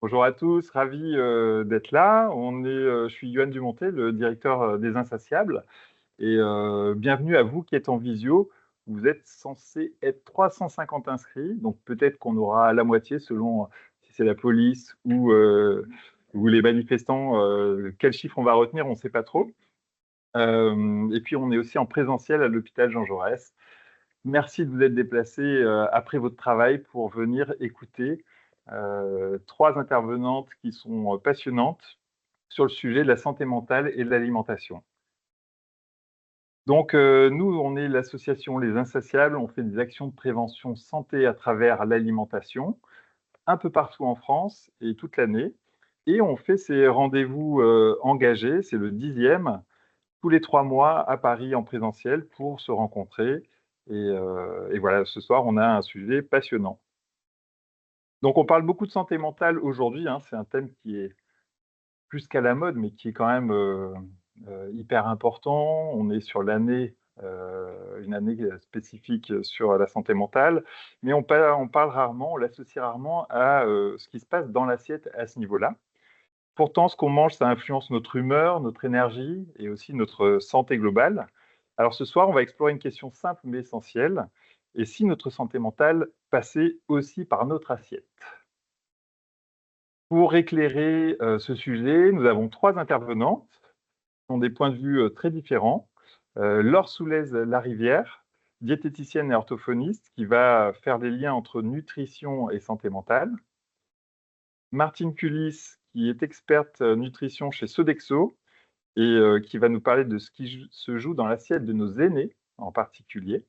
Bonjour à tous, ravi d'être là. Je suis Yoann Dumontet, le directeur des Insatiables, et bienvenue à vous qui êtes en visio. Vous êtes censé être 350 inscrits, donc peut-être qu'on aura la moitié selon si c'est la police ou les manifestants. Quel chiffre on va retenir, on ne sait pas trop. Et puis on est aussi en présentiel à l'hôpital Jean Jaurès. Merci de vous être déplacé après votre travail pour venir écouter trois intervenantes qui sont passionnantes sur le sujet de la santé mentale et de l'alimentation. Donc, nous, on est l'association Les Insatiables, on fait des actions de prévention santé à travers l'alimentation, un peu partout en France et toute l'année. Et on fait ces rendez-vous engagés, c'est le 10e, tous les 3 mois à Paris en présentiel pour se rencontrer. Et voilà, ce soir, on a un sujet passionnant. Donc, on parle beaucoup de santé mentale aujourd'hui, hein, c'est un thème qui est plus qu'à la mode, mais qui est quand même hyper important. On est sur une année spécifique sur la santé mentale, mais on parle rarement, on l'associe rarement à ce qui se passe dans l'assiette à ce niveau-là. Pourtant, ce qu'on mange, ça influence notre humeur, notre énergie et aussi notre santé globale. Alors ce soir, on va explorer une question simple mais essentielle. Et si notre santé mentale passait aussi par notre assiette? Pour éclairer ce sujet, nous avons trois intervenantes qui ont des points de vue très différents. Laure Soulez-Larivière, diététicienne et orthophoniste, qui va faire les liens entre nutrition et santé mentale. Martine Culis, qui est experte nutrition chez Sodexo et qui va nous parler de ce qui se joue dans l'assiette de nos aînés en particulier.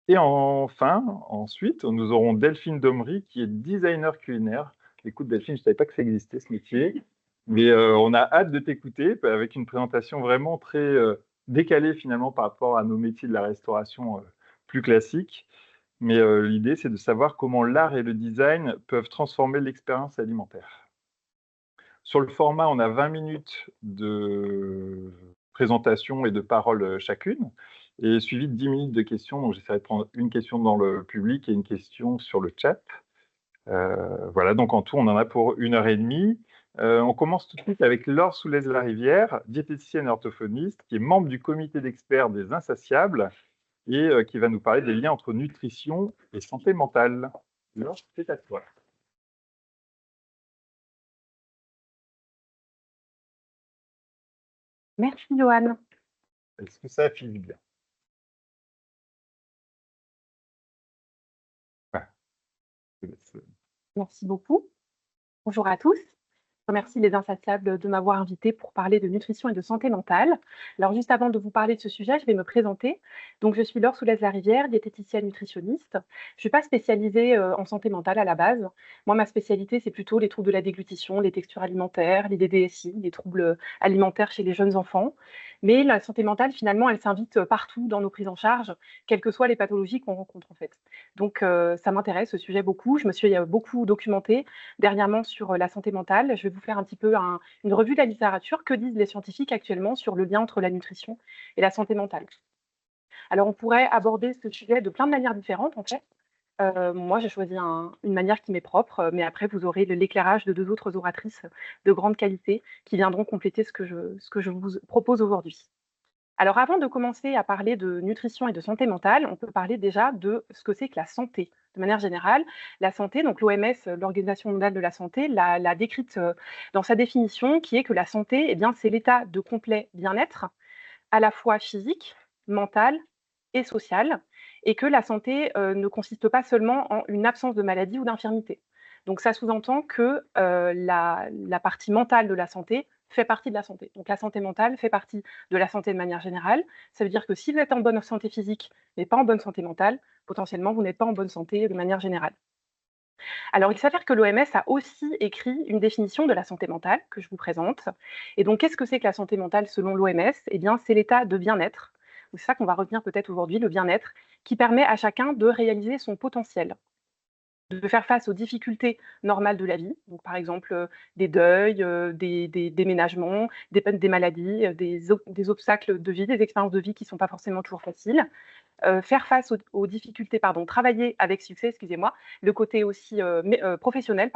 Et enfin, ensuite, nous aurons Delphine Domry, qui est designer culinaire. Écoute, Delphine, je ne savais pas que ça existait, ce métier, mais on a hâte de t'écouter avec une présentation vraiment très décalée finalement par rapport à nos métiers de la restauration plus classiques. Mais l'idée, c'est de savoir comment l'art et le design peuvent transformer l'expérience alimentaire. Sur le format, on a 20 minutes de présentation et de parole chacune, et suivi de 10 minutes de questions. Donc, j'essaierai de prendre une question dans le public et une question sur le chat. Voilà, donc en tout, on en a pour 1 h 30. On commence tout de suite avec Laure Soulez-Larivière, diététicienne et orthophoniste, qui est membre du comité d'experts des Insatiables et qui va nous parler des liens entre nutrition et santé mentale. Laure, c'est à toi. Merci Johan. Est-ce que ça affiche bien? Voilà. Merci beaucoup. Bonjour à tous. Je remercie les Insatiables de m'avoir invité pour parler de nutrition et de santé mentale. Alors juste avant de vous parler de ce sujet, je vais me présenter. Donc je suis Laure Soulez-Larivière, diététicienne nutritionniste. Je ne suis pas spécialisée en santé mentale à la base. Moi, ma spécialité, c'est plutôt les troubles de la déglutition, les textures alimentaires, les DDSI, les troubles alimentaires chez les jeunes enfants. Mais la santé mentale, finalement, elle s'invite partout dans nos prises en charge, quelles que soient les pathologies qu'on rencontre en fait. Donc ça m'intéresse, ce sujet beaucoup. Je me suis beaucoup documentée dernièrement sur la santé mentale. Je vais vous faire un petit peu une revue de la littérature. Que disent les scientifiques actuellement sur le lien entre la nutrition et la santé mentale? Alors, on pourrait aborder ce sujet de plein de manières différentes, en fait. Moi, j'ai choisi une manière qui m'est propre, mais après, vous aurez l'éclairage de deux autres oratrices de grande qualité qui viendront compléter ce que je vous propose aujourd'hui. Alors, avant de commencer à parler de nutrition et de santé mentale, on peut parler déjà de ce que c'est que la santé. De manière générale, la santé, donc l'OMS, l'Organisation mondiale de la santé, l'a décrite dans sa définition, qui est que la santé, eh bien, c'est l'état de complet bien-être, à la fois physique, mental et social, et que la santé ne consiste pas seulement en une absence de maladie ou d'infirmité. Donc ça sous-entend que la partie mentale de la santé fait partie de la santé. Donc la santé mentale fait partie de la santé de manière générale. Ça veut dire que si vous êtes en bonne santé physique, mais pas en bonne santé mentale, potentiellement vous n'êtes pas en bonne santé de manière générale. Alors il s'avère que l'OMS a aussi écrit une définition de la santé mentale que je vous présente. Et donc qu'est-ce que c'est que la santé mentale selon l'OMS? Eh bien c'est l'état de bien-être. C'est ça qu'on va retenir peut-être aujourd'hui, le bien-être, qui permet à chacun de réaliser son potentiel, de faire face aux difficultés normales de la vie, donc par exemple des deuils, des déménagements, des maladies, des obstacles de vie, des expériences de vie qui ne sont pas forcément toujours faciles, faire face aux difficultés, travailler avec succès, excusez-moi, le côté aussi professionnel,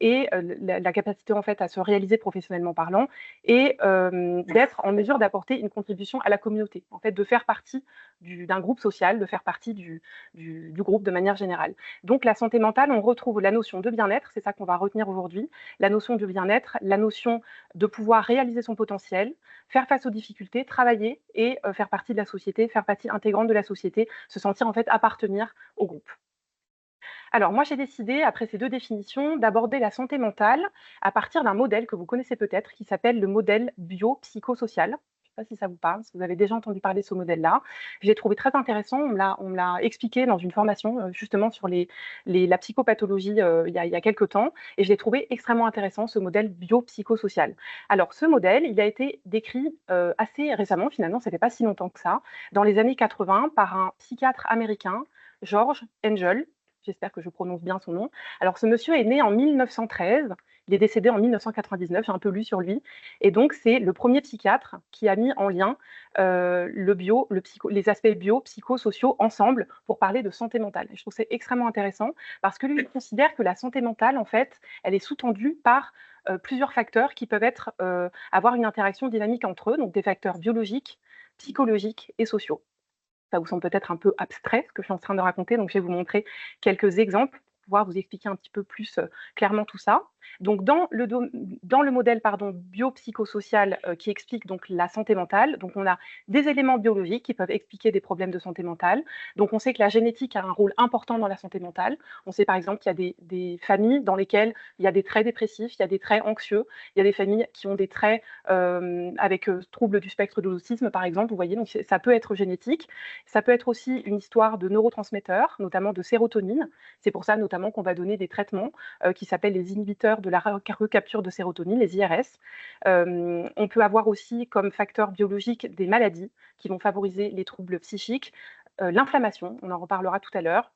et la capacité en fait à se réaliser professionnellement parlant et d'être en mesure d'apporter une contribution à la communauté, en fait, de faire partie d'un groupe social, de faire partie du groupe de manière générale. Donc la santé mentale, on retrouve la notion de bien-être, c'est ça qu'on va retenir aujourd'hui, la notion de bien-être, la notion de pouvoir réaliser son potentiel, faire face aux difficultés, travailler et faire partie de la société, faire partie intégrante de la société, se sentir en fait appartenir au groupe. Alors moi j'ai décidé, après ces deux définitions, d'aborder la santé mentale à partir d'un modèle que vous connaissez peut-être, qui s'appelle le modèle biopsychosocial. Je ne sais pas si ça vous parle, si vous avez déjà entendu parler de ce modèle-là. Je l'ai trouvé très intéressant, on me l'a expliqué dans une formation justement sur la psychopathologie il y a quelques temps, et je l'ai trouvé extrêmement intéressant, ce modèle biopsychosocial. Alors ce modèle, il a été décrit assez récemment, finalement, ça fait pas si longtemps que ça, dans les années 80 par un psychiatre américain, George Engel. J'espère que je prononce bien son nom. Alors, ce monsieur est né en 1913, il est décédé en 1999, j'ai un peu lu sur lui. Et donc, c'est le premier psychiatre qui a mis en lien les aspects bio-psychosociaux ensemble pour parler de santé mentale. Et je trouve que c'est extrêmement intéressant parce que lui, il considère que la santé mentale, en fait, elle est sous-tendue par plusieurs facteurs qui peuvent avoir une interaction dynamique entre eux, donc des facteurs biologiques, psychologiques et sociaux. Ça vous semble peut-être un peu abstrait ce que je suis en train de raconter, donc je vais vous montrer quelques exemples pour pouvoir vous expliquer un petit peu plus clairement tout ça. Donc dans le modèle biopsychosocial qui explique donc la santé mentale, donc on a des éléments biologiques qui peuvent expliquer des problèmes de santé mentale. Donc on sait que la génétique a un rôle important dans la santé mentale. On sait par exemple qu'il y a des familles dans lesquelles il y a des traits dépressifs, il y a des traits anxieux, il y a des familles qui ont des traits avec troubles du spectre de l'autisme par exemple, vous voyez, donc ça peut être génétique. Ça peut être aussi une histoire de neurotransmetteurs, notamment de sérotonine. C'est pour ça notamment qu'on va donner des traitements qui s'appellent les inhibiteurs de la recapture de sérotonine, les IRS. On peut avoir aussi comme facteur biologique des maladies qui vont favoriser les troubles psychiques, l'inflammation, on en reparlera tout à l'heure.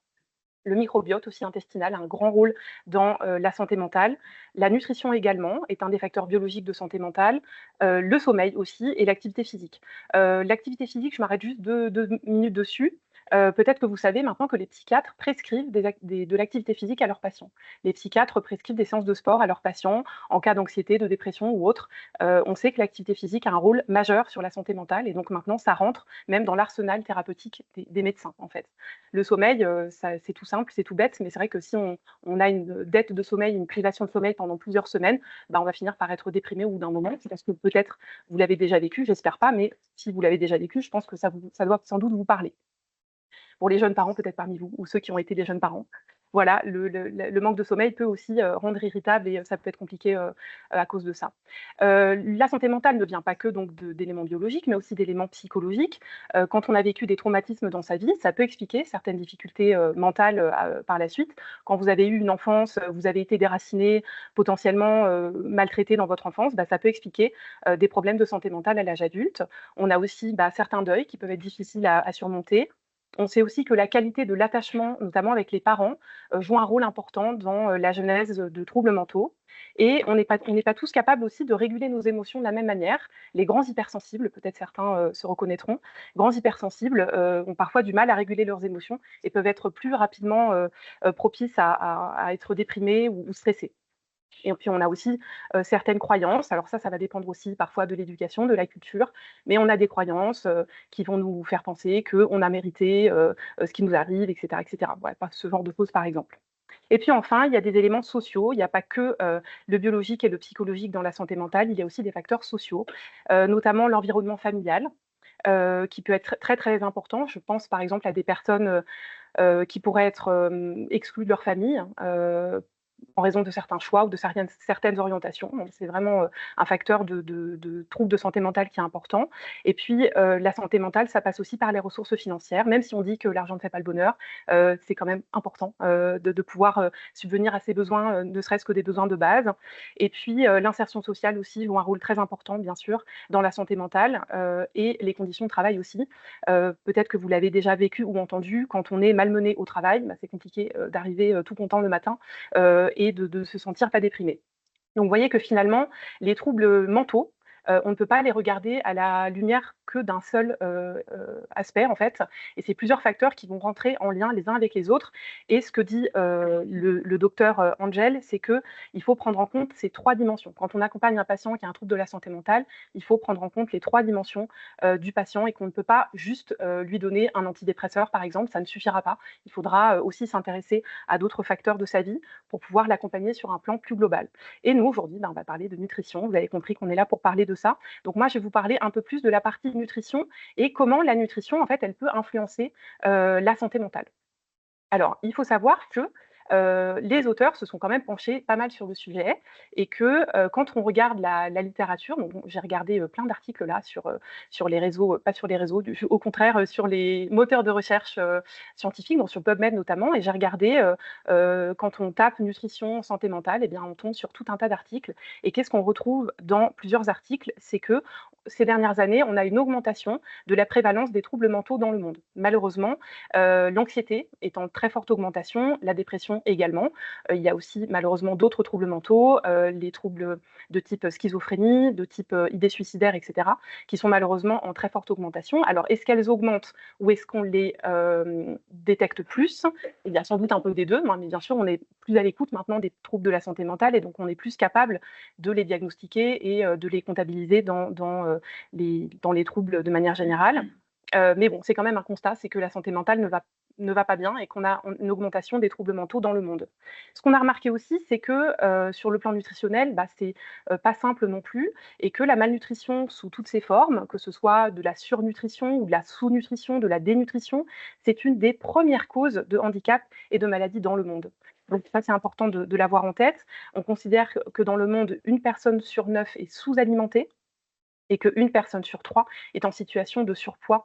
Le microbiote aussi intestinal a un grand rôle dans la santé mentale. La nutrition également est un des facteurs biologiques de santé mentale. Le sommeil aussi et l'activité physique. L'activité physique, je m'arrête juste deux minutes dessus. Peut-être que vous savez maintenant que les psychiatres prescrivent de l'activité physique à leurs patients. Les psychiatres prescrivent des séances de sport à leurs patients en cas d'anxiété, de dépression ou autre. On sait que l'activité physique a un rôle majeur sur la santé mentale et donc maintenant ça rentre même dans l'arsenal thérapeutique des médecins en fait. Le sommeil, c'est tout simple, c'est tout bête, mais c'est vrai que si on a une dette de sommeil, une privation de sommeil pendant plusieurs semaines, on va finir par être déprimé au bout d'un moment. C'est parce que peut-être vous l'avez déjà vécu, j'espère pas, mais si vous l'avez déjà vécu, je pense que ça doit sans doute vous parler. Pour les jeunes parents peut-être parmi vous, ou ceux qui ont été des jeunes parents. Voilà, le manque de sommeil peut aussi rendre irritable et ça peut être compliqué à cause de ça. La santé mentale ne vient pas que donc d'éléments biologiques, mais aussi d'éléments psychologiques. Quand on a vécu des traumatismes dans sa vie, ça peut expliquer certaines difficultés mentales par la suite. Quand vous avez eu une enfance, vous avez été déraciné, potentiellement maltraité dans votre enfance, ça peut expliquer des problèmes de santé mentale à l'âge adulte. On a aussi certains deuils qui peuvent être difficiles à surmonter. On sait aussi que la qualité de l'attachement, notamment avec les parents, joue un rôle important dans la genèse de troubles mentaux. Et on n'est pas tous capables aussi de réguler nos émotions de la même manière. Les grands hypersensibles, peut-être certains se reconnaîtront, grands hypersensibles ont parfois du mal à réguler leurs émotions et peuvent être plus rapidement propices à être déprimés ou stressés. Et puis, on a aussi certaines croyances. Alors ça va dépendre aussi parfois de l'éducation, de la culture, mais on a des croyances qui vont nous faire penser qu'on a mérité ce qui nous arrive, etc. etc. Voilà, ce genre de choses, par exemple. Et puis enfin, il y a des éléments sociaux. Il n'y a pas que le biologique et le psychologique dans la santé mentale, il y a aussi des facteurs sociaux, notamment l'environnement familial, qui peut être très, très important. Je pense par exemple à des personnes qui pourraient être exclues de leur famille en raison de certains choix ou de certaines orientations. Donc, c'est vraiment un facteur de troubles de santé mentale qui est important. Et puis, la santé mentale, ça passe aussi par les ressources financières. Même si on dit que l'argent ne fait pas le bonheur, c'est quand même important de pouvoir subvenir à ses besoins, ne serait-ce que des besoins de base. Et puis, l'insertion sociale aussi joue un rôle très important, bien sûr, dans la santé mentale et les conditions de travail aussi. Peut-être que vous l'avez déjà vécu ou entendu, quand on est malmené au travail, c'est compliqué d'arriver tout content le matin et de se sentir pas déprimé. Donc vous voyez que finalement, les troubles mentaux on ne peut pas les regarder à la lumière que d'un seul aspect, en fait. Et c'est plusieurs facteurs qui vont rentrer en lien les uns avec les autres. Et ce que dit le docteur Angel, c'est qu'il faut prendre en compte ces 3 dimensions. Quand on accompagne un patient qui a un trouble de la santé mentale, il faut prendre en compte les 3 dimensions du patient et qu'on ne peut pas juste lui donner un antidépresseur, par exemple, ça ne suffira pas. Il faudra aussi s'intéresser à d'autres facteurs de sa vie pour pouvoir l'accompagner sur un plan plus global. Et nous, aujourd'hui, on va parler de nutrition. Vous avez compris qu'on est là pour parler de ça. Donc moi, je vais vous parler un peu plus de la partie nutrition et comment la nutrition, en fait, elle peut influencer la santé mentale. Alors, il faut savoir que les auteurs se sont quand même penchés pas mal sur le sujet et que quand on regarde la littérature, donc j'ai regardé plein d'articles là sur les réseaux, pas sur les réseaux, au contraire sur les moteurs de recherche scientifiques, donc sur PubMed notamment, et j'ai regardé quand on tape nutrition, santé mentale, eh bien on tombe sur tout un tas d'articles. Et qu'est-ce qu'on retrouve dans plusieurs articles? C'est que ces dernières années, on a une augmentation de la prévalence des troubles mentaux dans le monde. Malheureusement, l'anxiété est en très forte augmentation, la dépression également. Il y a aussi malheureusement d'autres troubles mentaux, les troubles de type schizophrénie, de type idées suicidaires, etc., qui sont malheureusement en très forte augmentation. Alors, est-ce qu'elles augmentent ou est-ce qu'on les détecte plus? Il y a sans doute un peu des deux, mais bien sûr, on est plus à l'écoute maintenant des troubles de la santé mentale et donc on est plus capable de les diagnostiquer et de les comptabiliser dans les troubles de manière générale. Mais bon, c'est quand même un constat, c'est que la santé mentale ne va pas bien et qu'on a une augmentation des troubles mentaux dans le monde. Ce qu'on a remarqué aussi, c'est que sur le plan nutritionnel, c'est pas simple non plus et que la malnutrition sous toutes ses formes, que ce soit de la surnutrition ou de la sous-nutrition, de la dénutrition, c'est une des premières causes de handicap et de maladies dans le monde. Donc ça, c'est important de l'avoir en tête. On considère que dans le monde, 1 personne sur 9 est sous-alimentée et qu'une personne sur 3 est en situation de surpoids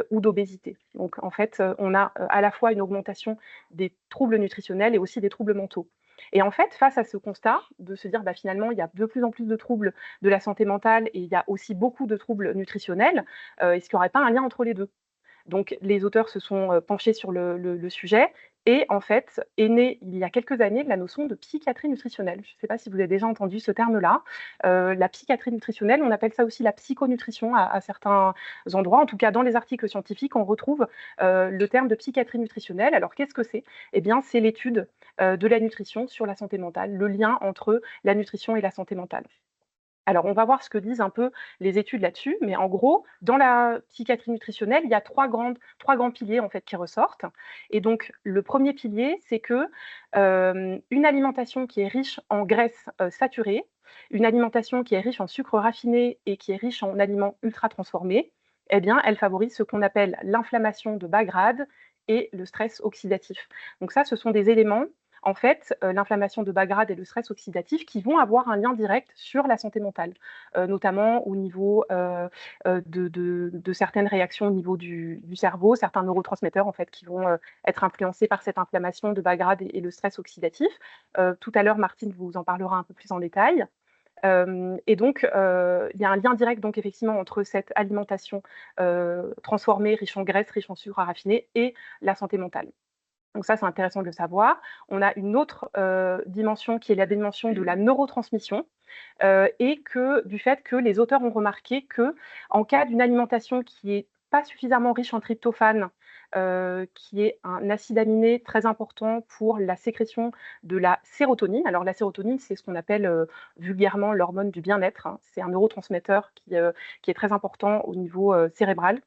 ou d'obésité. Donc en fait, on a à la fois une augmentation des troubles nutritionnels et aussi des troubles mentaux. Et en fait, face à ce constat, de se dire finalement, il y a de plus en plus de troubles de la santé mentale et il y a aussi beaucoup de troubles nutritionnels, est-ce qu'il n'y aurait pas un lien entre les deux? Donc les auteurs se sont penchés sur le sujet et en fait est née il y a quelques années la notion de psychiatrie nutritionnelle. Je ne sais pas si vous avez déjà entendu ce terme-là. La psychiatrie nutritionnelle, on appelle ça aussi la psychonutrition à certains endroits. En tout cas, dans les articles scientifiques, on retrouve le terme de psychiatrie nutritionnelle. Alors qu'est-ce que c'est? Eh bien, c'est l'étude de la nutrition sur la santé mentale, le lien entre la nutrition et la santé mentale. Alors, on va voir ce que disent un peu les études là-dessus, mais en gros, dans la psychiatrie nutritionnelle, il y a trois grands piliers en fait qui ressortent. Et donc, le premier pilier, c'est que une alimentation qui est riche en graisses saturées, une alimentation qui est riche en sucre raffiné et qui est riche en aliments ultra transformés, eh bien, elle favorise ce qu'on appelle l'inflammation de bas grade et le stress oxydatif. Donc ça, ce sont des éléments en fait, l'inflammation de bas grade et le stress oxydatif qui vont avoir un lien direct sur la santé mentale, notamment au niveau de certaines réactions au niveau du cerveau, certains neurotransmetteurs en fait qui vont être influencés par cette inflammation de bas grade et le stress oxydatif. Tout à l'heure, Martine vous en parlera un peu plus en détail. Et donc, il y a un lien direct donc effectivement entre cette alimentation transformée, riche en graisse, riche en sucre à raffiner et la santé mentale. Donc ça, c'est intéressant de le savoir. On a une autre dimension qui est la dimension de la neurotransmission et que du fait que les auteurs ont remarqué que en cas d'une alimentation qui n'est pas suffisamment riche en tryptophane, qui est un acide aminé très important pour la sécrétion de la sérotonine. Alors la sérotonine, c'est ce qu'on appelle vulgairement l'hormone du bien-être, hein. C'est un neurotransmetteur qui est très important au niveau cérébral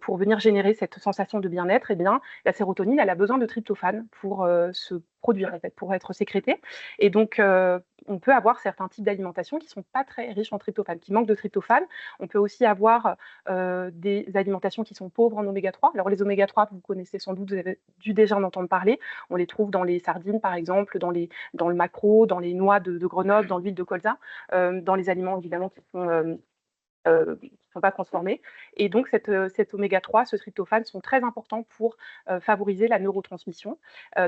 pour venir générer cette sensation de bien-être, eh bien, la sérotonine, elle a besoin de tryptophane pour se produire, en fait, pour être sécrétée. Et donc, on peut avoir certains types d'alimentations qui ne sont pas très riches en tryptophane, qui manquent de tryptophane. On peut aussi avoir des alimentations qui sont pauvres en oméga 3. Alors, les oméga 3, vous connaissez sans doute, vous avez dû déjà en entendre parler. On les trouve dans les sardines, par exemple, dans le maquereau, dans les noix de Grenoble, dans l'huile de colza, dans les aliments, évidemment, qui sont qui ne sont pas transformés. Et donc, cet oméga 3, ce tryptophane, sont très importants pour favoriser la neurotransmission.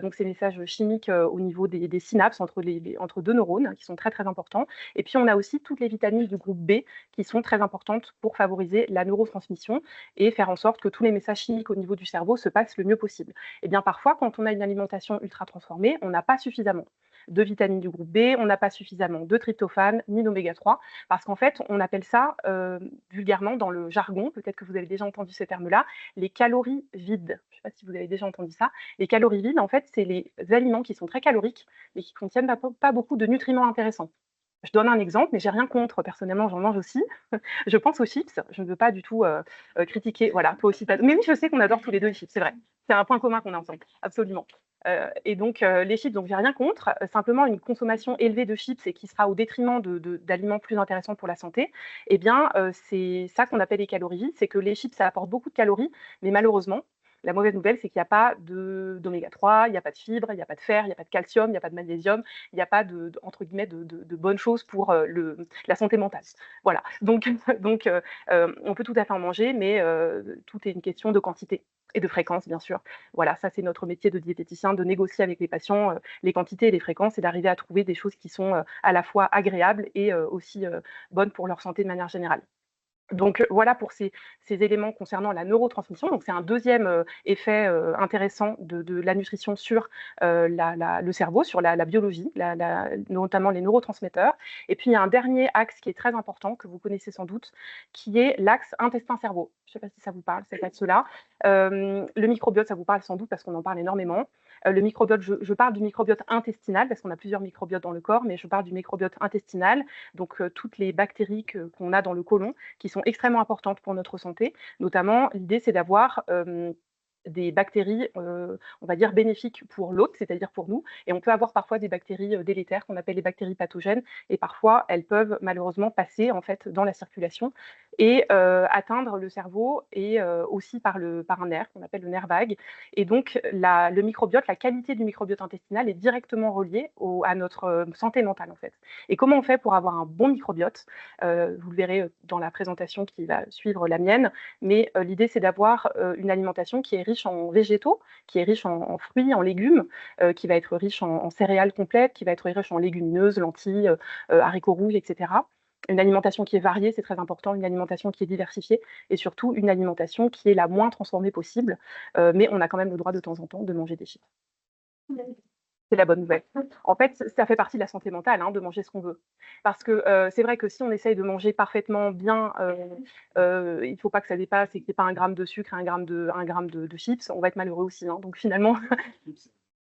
Donc, ces messages chimiques au niveau des synapses entre deux neurones, hein, qui sont très, très importants. Et puis, on a aussi toutes les vitamines du groupe B qui sont très importantes pour favoriser la neurotransmission et faire en sorte que tous les messages chimiques au niveau du cerveau se passent le mieux possible. Et bien, parfois, quand on a une alimentation ultra transformée, on n'a pas suffisamment. de vitamines du groupe B, on n'a pas suffisamment de tryptophane ni d'oméga 3, parce qu'en fait, on appelle ça vulgairement dans le jargon, peut-être que vous avez déjà entendu ce terme-là, les calories vides. Je ne sais pas si vous avez déjà entendu ça. Les calories vides, en fait, c'est les aliments qui sont très caloriques, mais qui contiennent pas beaucoup de nutriments intéressants. Je donne un exemple, mais j'ai rien contre. Personnellement, j'en mange aussi. Je pense aux chips. Je ne veux pas du tout critiquer. Voilà, toi aussi. Mais oui, je sais qu'on adore tous les deux les chips, c'est vrai. C'est un point commun qu'on a ensemble, absolument. Et donc, les chips, donc j'ai rien contre. Simplement, une consommation élevée de chips et qui sera au détriment d'aliments plus intéressants pour la santé, eh bien, c'est ça qu'on appelle les calories vides. C'est que les chips, ça apporte beaucoup de calories, mais malheureusement, la mauvaise nouvelle, c'est qu'il n'y a pas d'oméga 3, il n'y a pas de fibres, il n'y a pas de fer, il n'y a pas de calcium, il n'y a pas de magnésium, il n'y a pas entre guillemets de bonnes choses pour la santé mentale. Voilà. Donc, on peut tout à fait en manger, mais tout est une question de quantité et de fréquence, bien sûr. Voilà, ça c'est notre métier de diététicien, de négocier avec les patients les quantités et les fréquences et d'arriver à trouver des choses qui sont à la fois agréables et aussi bonnes pour leur santé de manière générale. Donc voilà pour ces éléments concernant la neurotransmission. Donc c'est un deuxième effet intéressant de la nutrition sur le cerveau, sur la biologie, notamment les neurotransmetteurs. Et puis il y a un dernier axe qui est très important, que vous connaissez sans doute, qui est l'axe intestin-cerveau. Je ne sais pas si ça vous parle, cet axe-là. Le microbiote, ça vous parle sans doute parce qu'on en parle énormément. Le microbiote, je parle du microbiote intestinal, parce qu'on a plusieurs microbiotes dans le corps, mais je parle du microbiote intestinal, donc toutes les bactéries qu'on a dans le côlon, qui sont extrêmement importantes pour notre santé. Notamment, l'idée, c'est d'avoir des bactéries, on va dire, bénéfiques pour l'hôte, c'est-à-dire pour nous. Et on peut avoir parfois des bactéries délétères qu'on appelle les bactéries pathogènes. Et parfois, elles peuvent malheureusement passer en fait dans la circulation et atteindre le cerveau et aussi par un nerf qu'on appelle le nerf vague. Et donc, le microbiote, la qualité du microbiote intestinal est directement reliée à notre santé mentale en fait. Et comment on fait pour avoir un bon microbiote? Vous le verrez dans la présentation qui va suivre la mienne, mais l'idée c'est d'avoir une alimentation qui est riche en végétaux, qui est riche en fruits, en légumes, qui va être riche en céréales complètes, qui va être riche en légumineuses, lentilles, haricots rouges, etc. Une alimentation qui est variée, c'est très important, une alimentation qui est diversifiée et surtout une alimentation qui est la moins transformée possible. Mais on a quand même le droit de temps en temps de manger des chips. C'est la bonne nouvelle. En fait, ça fait partie de la santé mentale, hein, de manger ce qu'on veut. Parce que c'est vrai que si on essaye de manger parfaitement bien, il ne faut pas que ça dépasse et qu'il n'y ait pas un gramme de sucre et un gramme de chips, on va être malheureux aussi. Hein. Donc finalement,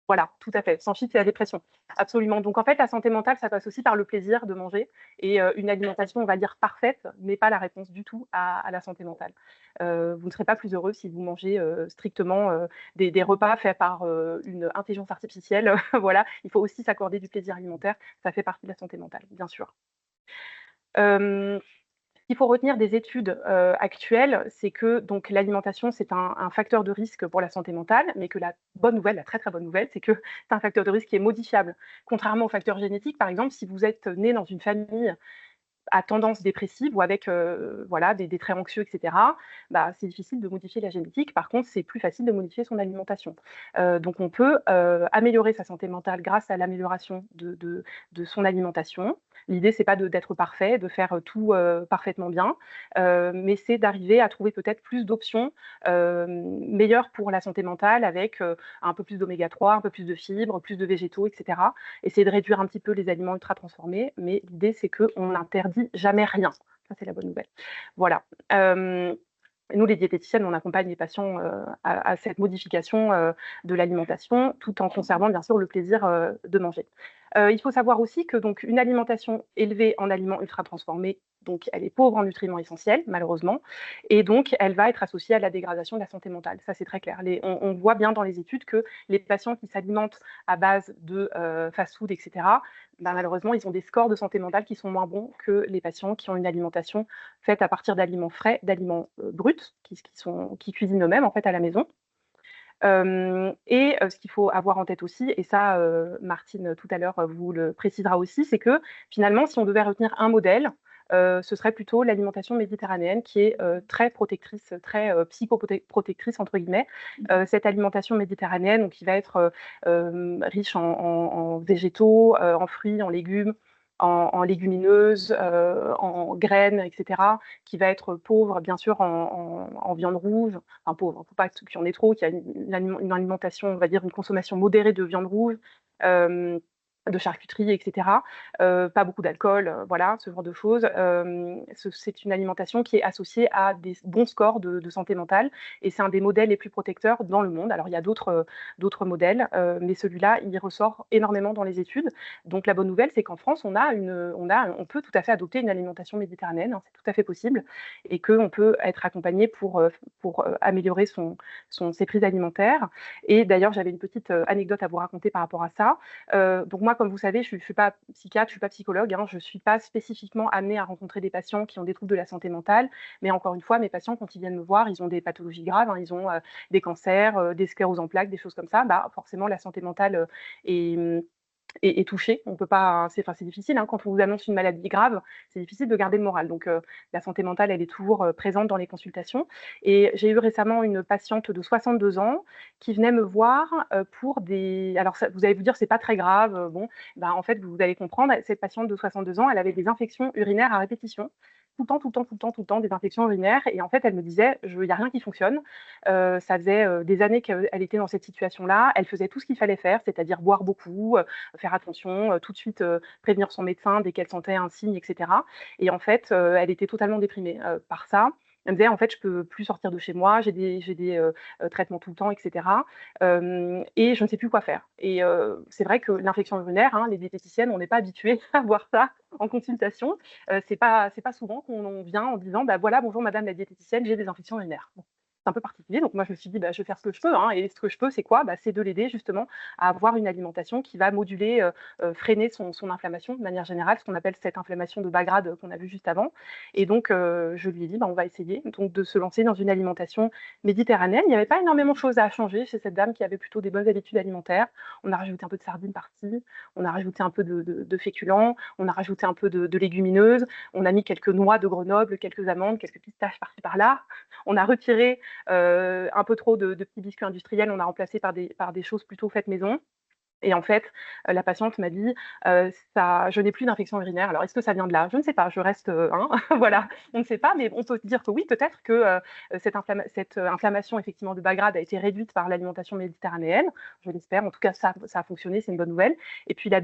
voilà, tout à fait. Sans chips, c'est la dépression. Absolument. Donc en fait, la santé mentale, ça passe aussi par le plaisir de manger. Et une alimentation, on va dire, parfaite, n'est pas la réponse du tout à la santé mentale. Vous ne serez pas plus heureux si vous mangez strictement des repas faits par une intelligence artificielle. Voilà, il faut aussi s'accorder du plaisir alimentaire. Ça fait partie de la santé mentale, bien sûr. Ce qu'il faut retenir des études actuelles, c'est que donc l'alimentation, c'est un facteur de risque pour la santé mentale, mais que la bonne nouvelle, la très très bonne nouvelle, c'est que c'est un facteur de risque qui est modifiable. Contrairement au facteur génétique, par exemple, si vous êtes né dans une famille à tendance dépressive ou avec voilà, des traits anxieux, etc., bah, c'est difficile de modifier la génétique. Par contre, c'est plus facile de modifier son alimentation. Donc, on peut améliorer sa santé mentale grâce à l'amélioration de son alimentation. L'idée, c'est pas d'être parfait, de faire tout parfaitement bien, mais c'est d'arriver à trouver peut-être plus d'options meilleures pour la santé mentale avec un peu plus d'oméga 3, un peu plus de fibres, plus de végétaux, etc. Essayer de réduire un petit peu les aliments ultra transformés, mais l'idée, c'est qu'on n'interdit jamais rien. Ça, c'est la bonne nouvelle. Voilà. Nous, les diététiciennes, on accompagne les patients à cette modification de l'alimentation, tout en conservant bien sûr le plaisir de manger. Il faut savoir aussi que donc une alimentation élevée en aliments ultra transformés, donc elle est pauvre en nutriments essentiels, malheureusement, et donc elle va être associée à la dégradation de la santé mentale. Ça, c'est très clair. On voit bien dans les études que les patients qui s'alimentent à base de fast-food, etc., ben, malheureusement, ils ont des scores de santé mentale qui sont moins bons que les patients qui ont une alimentation faite à partir d'aliments frais, d'aliments bruts, qui cuisinent eux-mêmes en fait à la maison. Ce qu'il faut avoir en tête aussi, et ça, Martine tout à l'heure vous le précisera aussi, c'est que finalement, si on devait retenir un modèle, ce serait plutôt l'alimentation méditerranéenne qui est très protectrice, très psychoprotectrice entre guillemets. Cette alimentation méditerranéenne, donc, qui va être riche en végétaux, en fruits, en légumes, en légumineuses, en graines, etc., qui va être pauvre, bien sûr, en viande rouge, enfin pauvre, il ne faut pas qu'il y en ait trop, qu'il y a une alimentation, on va dire, une consommation modérée de viande rouge, de charcuterie, etc. Pas beaucoup d'alcool, voilà, ce genre de choses. C'est une alimentation qui est associée à des bons scores de santé mentale et c'est un des modèles les plus protecteurs dans le monde. Alors il y a d'autres modèles, mais celui-là, il ressort énormément dans les études. Donc la bonne nouvelle, c'est qu'en France, on peut tout à fait adopter une alimentation méditerranéenne, hein, c'est tout à fait possible et qu'on peut être accompagné pour améliorer ses prises alimentaires. Et d'ailleurs, j'avais une petite anecdote à vous raconter par rapport à ça. Donc moi, comme vous savez, je suis pas psychiatre, je suis pas psychologue, hein, je suis pas spécifiquement amenée à rencontrer des patients qui ont des troubles de la santé mentale. Mais encore une fois, mes patients, quand ils viennent me voir, ils ont des pathologies graves, hein, ils ont des cancers, des scléroses en plaques, des choses comme ça. Bah, forcément, la santé mentale est touchée. On peut pas, c'est difficile, hein, quand on vous annonce une maladie grave, c'est difficile de garder le moral. Donc, la santé mentale, elle est toujours présente dans les consultations. Et j'ai eu récemment une patiente de 62 ans qui venait me voir pour des. Alors, ça, vous allez vous dire, c'est pas très grave. Bon, ben, en fait, vous allez comprendre, cette patiente de 62 ans, elle avait des infections urinaires à répétition. Tout le temps, tout le temps, tout le temps, tout le temps, des infections urinaires. Et en fait, elle me disait, il n'y a rien qui fonctionne. Ça faisait des années qu'elle était dans cette situation-là. Elle faisait tout ce qu'il fallait faire, c'est-à-dire boire beaucoup, faire attention, tout de suite prévenir son médecin dès qu'elle sentait un signe, etc. Et en fait, elle était totalement déprimée par ça. Elle me disait, en fait, je peux plus sortir de chez moi, j'ai des traitements tout le temps, etc. Et je ne sais plus quoi faire. Et c'est vrai que l'infection urinaire, hein, les diététiciennes, on n'est pas habitués à voir ça en consultation. C'est pas souvent qu'on vient en disant, bah voilà, bonjour madame la diététicienne, j'ai des infections urinaires. Bon, c'est un peu particulier. Donc moi, je me suis dit, bah, je vais faire ce que je peux, hein, et ce que je peux, c'est quoi? Bah, c'est de l'aider justement à avoir une alimentation qui va moduler, freiner son inflammation de manière générale, ce qu'on appelle cette inflammation de bas grade qu'on a vu juste avant. Et donc, je lui ai dit, bah, on va essayer donc de se lancer dans une alimentation méditerranéenne. Il n'y avait pas énormément de choses à changer chez cette dame qui avait plutôt des bonnes habitudes alimentaires. On a rajouté un peu de sardines par-ci, on a rajouté un peu de féculents, on a rajouté un peu de légumineuses, on a mis quelques noix de Grenoble, quelques amandes, quelques pistaches par-ci par-là. On a retiré un peu trop de petits biscuits industriels, on a remplacé par des choses plutôt faites maison. Et en fait, la patiente m'a dit, je n'ai plus d'infection urinaire. Alors, est-ce que ça vient de là? Je ne sais pas, je reste, hein, voilà, on ne sait pas, mais on peut dire que oui, peut-être que cette inflammation effectivement de bas grade a été réduite par l'alimentation méditerranéenne. Je l'espère. En tout cas, ça a fonctionné, c'est une bonne nouvelle. Et puis le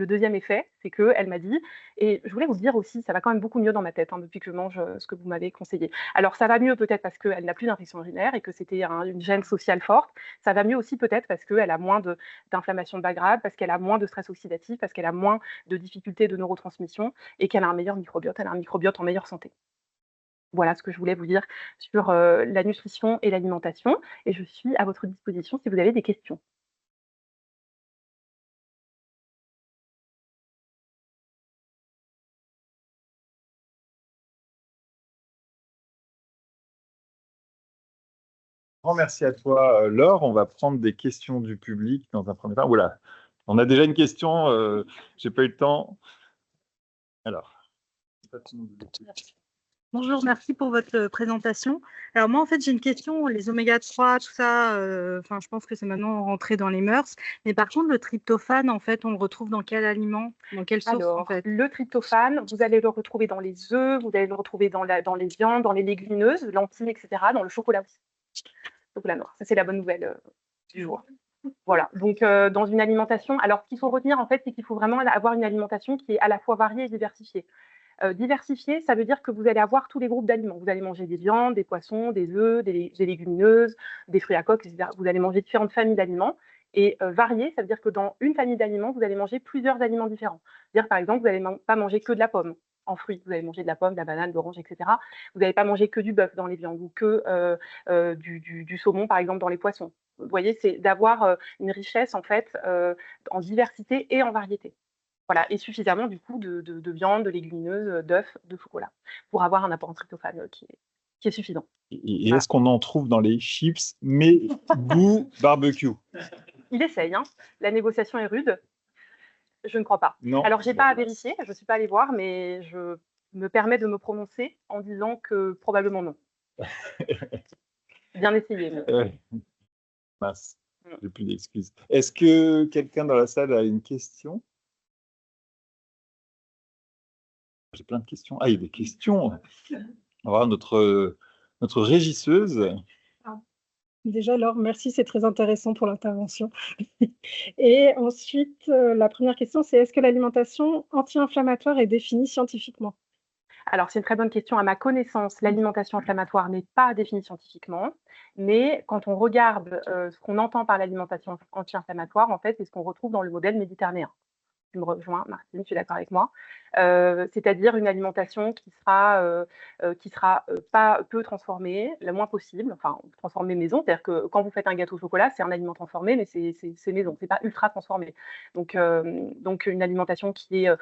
deuxième effet, c'est qu'elle m'a dit, et je voulais vous le dire aussi, ça va quand même beaucoup mieux dans ma tête, hein, depuis que je mange ce que vous m'avez conseillé. Alors, ça va mieux peut-être parce qu'elle n'a plus d'infection urinaire et que c'était une gêne sociale forte. Ça va mieux aussi peut-être parce qu'elle a moins d'inflammation de bas grade, parce qu'elle a moins de stress oxydatif, parce qu'elle a moins de difficultés de neurotransmission et qu'elle a un meilleur microbiote, elle a un microbiote en meilleure santé. Voilà ce que je voulais vous dire sur la nutrition et l'alimentation et je suis à votre disposition si vous avez des questions. Grand merci à toi, Laure. On va prendre des questions du public dans un premier temps. Voilà, on a déjà une question, j'ai pas eu le temps. Alors. Bonjour, merci pour votre présentation. Alors moi, en fait, j'ai une question. Les oméga 3, tout ça, enfin, je pense que c'est maintenant rentré dans les mœurs. Mais par contre, le tryptophane, en fait, on le retrouve dans quel aliment? Dans quelle source, en Alors, fait? le tryptophane, vous allez le retrouver dans les œufs, vous allez le retrouver dans les viandes, dans les légumineuses, lentilles, etc., dans le chocolat aussi. Chocolat noir, ça c'est la bonne nouvelle du jour. Voilà, donc dans une alimentation, alors ce qu'il faut retenir en fait, c'est qu'il faut vraiment avoir une alimentation qui est à la fois variée et diversifiée. Diversifiée, ça veut dire que vous allez avoir tous les groupes d'aliments. Vous allez manger des viandes, des poissons, des œufs, des légumineuses, des fruits à coque, etc. Vous allez manger différentes familles d'aliments. Et varié, ça veut dire que dans une famille d'aliments, vous allez manger plusieurs aliments différents. C'est-à-dire, par exemple, vous n'allez pas manger que de la pomme en fruits. Vous allez manger de la pomme, de la banane, de l'orange, etc. Vous n'allez pas manger que du bœuf dans les viandes ou que du saumon, par exemple, dans les poissons. Vous voyez, c'est d'avoir une richesse, en fait, en diversité et en variété. Voilà, et suffisamment du coup de viande, de légumineuses, d'œufs, de chocolat, pour avoir un apport en tryptophane qui est suffisant. Et Voilà. est-ce qu'on en trouve dans les chips, mais goût barbecue? Il essaye, hein. La négociation est rude. Je ne crois pas. Non. Alors, j'ai pas à vérifier, je ne suis pas allée voir, mais je me permets de me prononcer en disant que probablement non. Bien essayé, mais... Mince, j'ai plus d'excuses. Est-ce que quelqu'un dans la salle a une question? J'ai plein de questions. Ah, il y a des questions. On va voir notre régisseuse. Déjà, Laure, merci, c'est très intéressant pour l'intervention. Et ensuite, la première question, c'est est-ce que l'alimentation anti-inflammatoire est définie scientifiquement? Alors, c'est une très bonne question. À ma connaissance, l'alimentation inflammatoire n'est pas définie scientifiquement, mais quand on regarde ce qu'on entend par l'alimentation anti-inflammatoire, en fait, c'est ce qu'on retrouve dans le modèle méditerranéen. Tu me rejoins, Martine, tu es d'accord avec moi. C'est-à-dire une alimentation qui sera pas peu transformée, le moins possible, enfin transformée maison, c'est-à-dire que quand vous faites un gâteau au chocolat, c'est un aliment transformé, mais c'est maison, c'est pas ultra transformé. Donc une alimentation qui est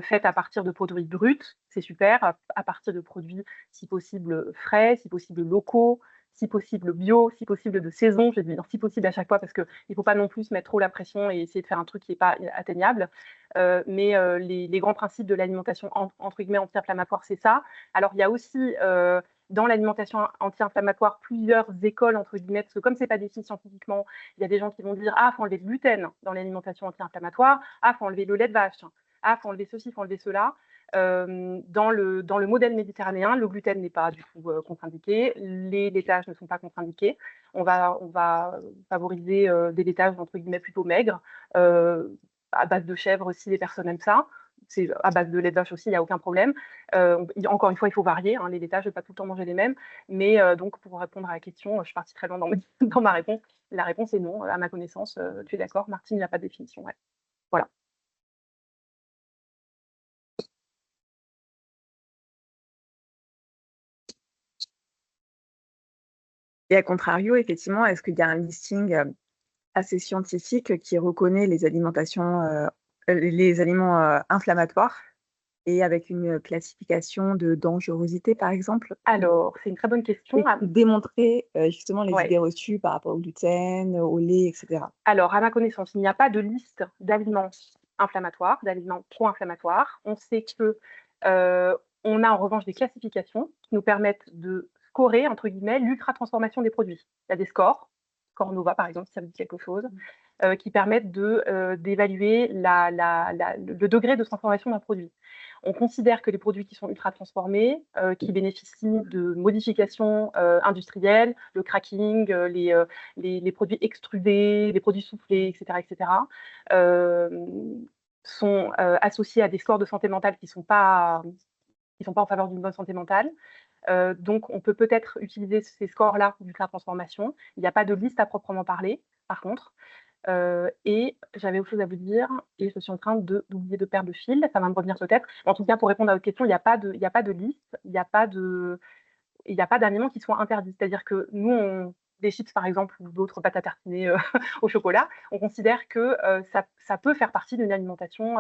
faite à partir de produits bruts, c'est super, à partir de produits si possible frais, si possible locaux, si possible bio, si possible de saison, je vais dire si possible à chaque fois parce qu'il ne faut pas non plus se mettre trop la pression et essayer de faire un truc qui n'est pas atteignable. Mais les grands principes de l'alimentation entre guillemets anti-inflammatoire, c'est ça. Alors il y a aussi dans l'alimentation anti-inflammatoire plusieurs écoles entre guillemets, parce que comme c'est pas défini scientifiquement, il y a des gens qui vont dire ah faut enlever le gluten dans l'alimentation anti-inflammatoire, ah faut enlever le lait de vache, ah faut enlever ceci, faut enlever cela. Dans le modèle méditerranéen, le gluten n'est pas du tout contre-indiqué, les laitages ne sont pas contre-indiqués. On va favoriser des laitages entre guillemets plutôt maigres, à base de chèvre si les personnes aiment ça. C'est à base de lait de vache aussi, il n'y a aucun problème. Encore une fois, il faut varier hein, les laitages, je ne vais pas tout le temps manger les mêmes. Mais donc, pour répondre à la question, je suis partie très loin dans ma réponse. La réponse est non, à ma connaissance. Tu es d'accord, Martine, il n'y a pas de définition. Ouais. Voilà. Et à contrario, effectivement, est-ce qu'il y a un listing assez scientifique qui reconnaît les les aliments inflammatoires et avec une classification de dangerosité, par exemple? Alors, c'est une très bonne question. Et démontrer justement les Ouais. idées reçues par rapport au gluten, au lait, etc. Alors, à ma connaissance, il n'y a pas de liste d'aliments inflammatoires, d'aliments pro-inflammatoires. On sait que on a en revanche des classifications qui nous permettent de scorer, entre guillemets, l'ultra-transformation des produits. Il y a des scores, Score Nova par exemple, si ça vous dit quelque chose, qui permettent d'évaluer le degré de transformation d'un produit. On considère que les produits qui sont ultra transformés, qui bénéficient de modifications industrielles, le cracking, les produits extrudés, les produits soufflés, etc., sont associés à des scores de santé mentale qui ne sont pas en faveur d'une bonne santé mentale. Donc, on peut peut-être utiliser ces scores-là d'ultra transformation. Il n'y a pas de liste à proprement parler, par contre. Et j'avais autre chose à vous dire et je suis en train d'oublier de perdre le fil, ça va me revenir peut-être. En tout cas, pour répondre à votre question, il n'y a pas de liste, il n'y a pas d'aliments qui soient interdits. C'est-à-dire que nous, des chips par exemple ou d'autres pâtes à tartiner au chocolat, on considère que ça peut faire partie d'une alimentation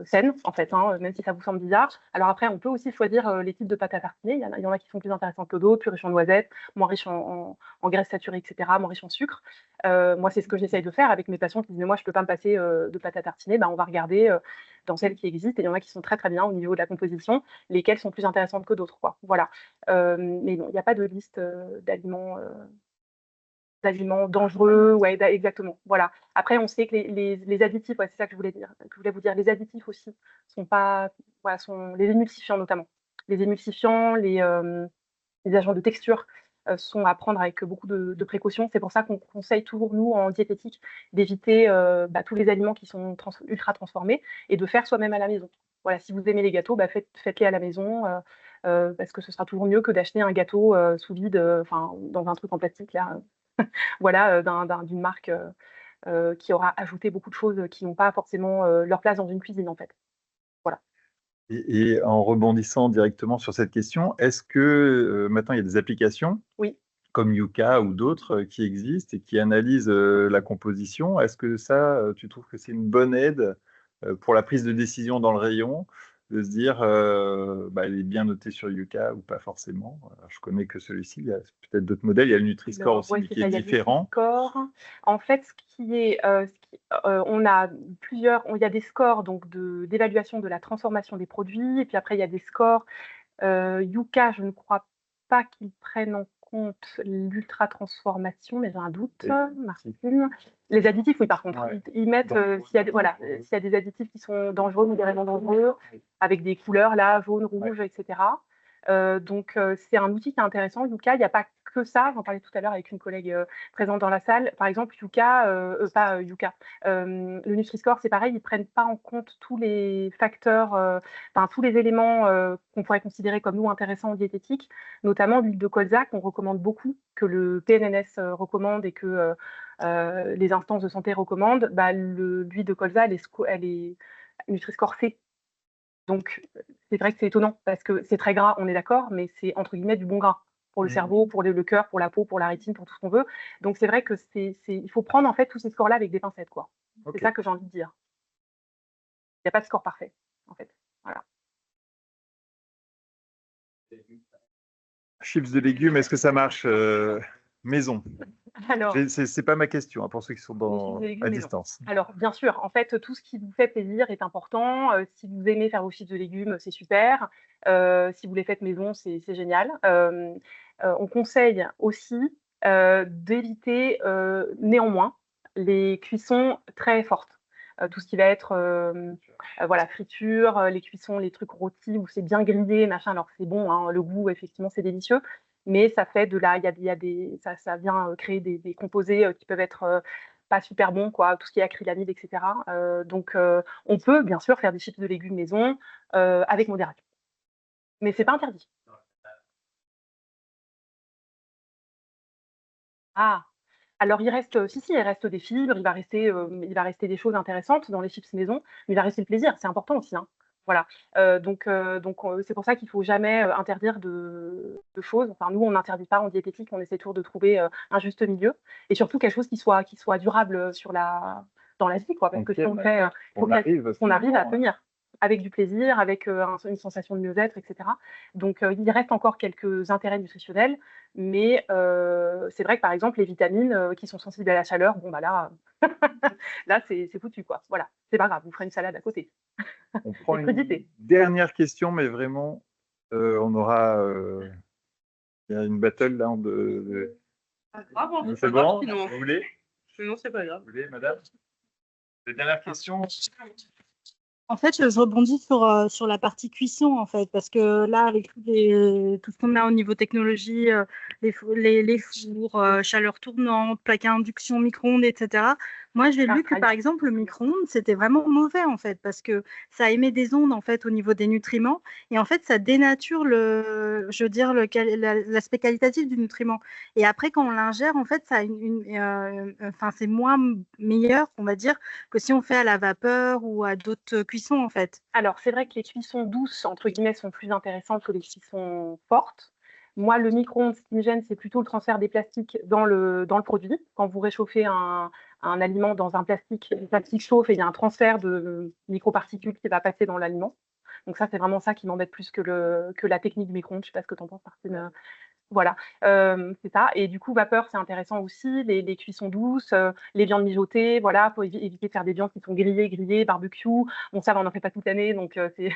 saine, en fait, hein, même si ça vous semble bizarre. Alors après, on peut aussi choisir les types de pâtes à tartiner. Il y en a qui sont plus intéressantes que d'autres, plus riches en noisettes, moins riches en graisses saturées, etc., moins riches en sucre. Moi, c'est ce que j'essaye de faire avec mes patients qui disent mais moi, je ne peux pas me passer de pâtes à tartiner. Ben, on va regarder dans celles qui existent et il y en a qui sont très très bien au niveau de la composition, lesquelles sont plus intéressantes que d'autres, quoi. Voilà. Mais non, il n'y a pas de liste d'aliments dangereux, ouais, exactement. Voilà. Après, on sait que les additifs, ouais, c'est ça que je voulais vous dire, les additifs aussi sont pas, voilà, sont les émulsifiants notamment. Les émulsifiants, les agents de texture sont à prendre avec beaucoup de précautions. C'est pour ça qu'on conseille toujours, nous, en diététique, d'éviter tous les aliments qui sont ultra transformés et de faire soi-même à la maison. Voilà, si vous aimez les gâteaux, faites-les à la maison parce que ce sera toujours mieux que d'acheter un gâteau sous vide, dans un truc en plastique, là, voilà, d'une marque qui aura ajouté beaucoup de choses qui n'ont pas forcément leur place dans une cuisine, en fait. Voilà. Et en rebondissant directement sur cette question, est-ce que maintenant il y a des applications comme Yuka ou d'autres qui existent et qui analysent la composition? Est-ce que ça, tu trouves que c'est une bonne aide pour la prise de décision dans le rayon, de se dire elle est bien notée sur Yuka ou pas forcément? Alors, je connais que celui-ci, il y a peut-être d'autres modèles, il y a le Nutri-Score aussi qui est différent. En fait, il y a des scores donc d'évaluation de la transformation des produits, et puis après il y a des scores Yuka, je ne crois pas qu'ils prennent en compte l'ultra-transformation, mais j'ai un doute, Martine. Les additifs, oui, par contre. Ouais. Ils mettent, s'il y a des additifs qui sont dangereux, modérément dangereux, avec des couleurs, là, jaune, rouge, etc. Donc, c'est un outil qui est intéressant, Yuka. Il n'y a pas que ça. J'en parlais tout à l'heure avec une collègue présente dans la salle. Par exemple, Yuka, le Nutri-Score, c'est pareil, ils prennent pas en compte tous les facteurs, tous les éléments qu'on pourrait considérer comme nous intéressants en diététique, notamment l'huile de colza qu'on recommande beaucoup, que le PNNS recommande et que les instances de santé recommandent. L'huile de colza, elle est Nutri-Score C. Donc, c'est vrai que c'est étonnant parce que c'est très gras, on est d'accord, mais c'est entre guillemets du bon gras pour le cerveau, pour le cœur, pour la peau, pour la rétine, pour tout ce qu'on veut. Donc, c'est vrai que il faut prendre en fait tous ces scores-là avec des pincettes, quoi. Ok. C'est ça que j'ai envie de dire. Il n'y a pas de score parfait, en fait. Voilà. Chips de légumes, est-ce que ça marche maison? Alors, C'est pas ma question, hein, pour ceux qui sont les chips de légumes à maison. distance. Alors, bien sûr, en fait, tout ce qui vous fait plaisir est important. Si vous aimez faire vos chips de légumes, c'est super. Si vous les faites maison, c'est génial. On conseille aussi d'éviter néanmoins les cuissons très fortes. Tout ce qui va être voilà, friture, les cuissons, les trucs rôtis où c'est bien grillé, machin. Alors c'est bon, hein, le goût, effectivement, c'est délicieux, mais ça fait de là, ça vient créer des composés qui peuvent être pas super bons, quoi, tout ce qui est acrylamide, etc. Donc on peut bien sûr faire des chips de légumes maison avec modération, mais c'est pas interdit. Ah, alors il reste, il reste des fibres, il va rester des choses intéressantes dans les chips maison, mais il va rester le plaisir, c'est important aussi, hein. Voilà, c'est pour ça qu'il faut jamais interdire de choses. Enfin, nous, on n'interdit pas en diététique, on essaie toujours de trouver un juste milieu et surtout quelque chose qui soit durable dans la vie, quoi. Parce que si on fait, il faut qu'on arrive à tenir avec du plaisir, avec une sensation de mieux-être, etc. Donc, il reste encore quelques intérêts nutritionnels, mais c'est vrai que par exemple les vitamines qui sont sensibles à la chaleur, bon bah là, là c'est foutu, quoi. Voilà, c'est pas grave, vous ferez une salade à côté. On prend une dernière question, mais vraiment, on aura il y a une battle là c'est bon, sinon. vous voulez? Sinon, c'est pas grave. Vous voulez, madame? La dernière question. En fait, je rebondis sur la partie cuisson, en fait, parce que là, avec tout ce qu'on a au niveau technologie, les fours, chaleur tournante, plaque à induction, micro-ondes, etc. Moi, j'ai lu que, par exemple, le micro-ondes, c'était vraiment mauvais, en fait, parce que ça émet des ondes, en fait, au niveau des nutriments, et en fait, ça dénature l'aspect qualitatif du nutriment. Et après, quand on l'ingère, en fait, ça a c'est moins meilleur, on va dire, que si on fait à la vapeur ou à d'autres cuissons, en fait. Alors, c'est vrai que les cuissons douces, entre guillemets, sont plus intéressantes que les cuissons fortes. Moi, le micro-ondes, ce qui me gêne, c'est plutôt le transfert des plastiques dans le produit. Quand vous réchauffez un aliment dans un plastique, le plastique chauffe et il y a un transfert de microparticules qui va passer dans l'aliment. Donc ça, c'est vraiment ça qui m'embête plus que la technique du micro-ondes. Je ne sais pas ce que tu en penses, Martine. Voilà, c'est ça. Et du coup, vapeur, c'est intéressant aussi, les cuissons douces, les viandes mijotées, voilà, faut éviter de faire des viandes qui sont grillées, barbecue. Bon, ça, on n'en fait pas toute l'année, donc c'est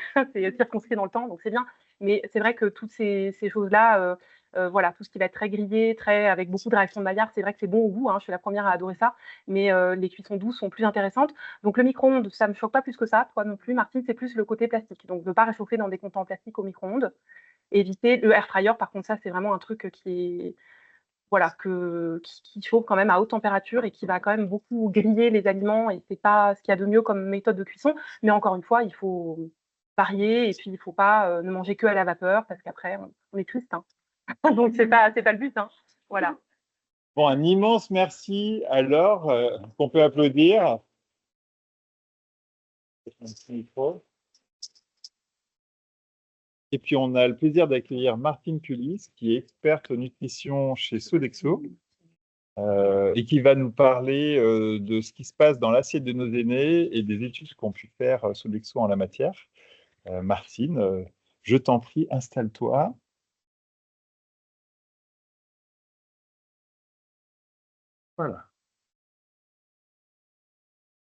circonscrit dans le temps, donc c'est bien. Mais c'est vrai que toutes ces choses-là, voilà, tout ce qui va être très grillé, avec beaucoup de réactions de Maillard, c'est vrai que c'est bon au goût, hein, je suis la première à adorer ça, mais les cuissons douces sont plus intéressantes. Donc le micro-ondes, ça ne me choque pas plus que ça, toi non plus, Martine, c'est plus le côté plastique. Donc ne pas réchauffer dans des contenants en plastique au micro-ondes. Éviter le air fryer, par contre, ça, c'est vraiment un truc qui chauffe quand même à haute température et qui va quand même beaucoup griller les aliments, et c'est pas ce qu'il y a de mieux comme méthode de cuisson. Mais encore une fois, il faut varier et puis il faut pas ne manger que à la vapeur parce qu'après, on est triste, hein. Donc, c'est pas le but, hein. Voilà. Bon, un immense merci à Laure, qu'on peut applaudir. Et puis, on a le plaisir d'accueillir Martine Culis, qui est experte nutrition chez Sodexo, et qui va nous parler de ce qui se passe dans l'assiette de nos aînés et des études qu'ont pu faire Sodexo en la matière. Martine, je t'en prie, installe-toi. Voilà.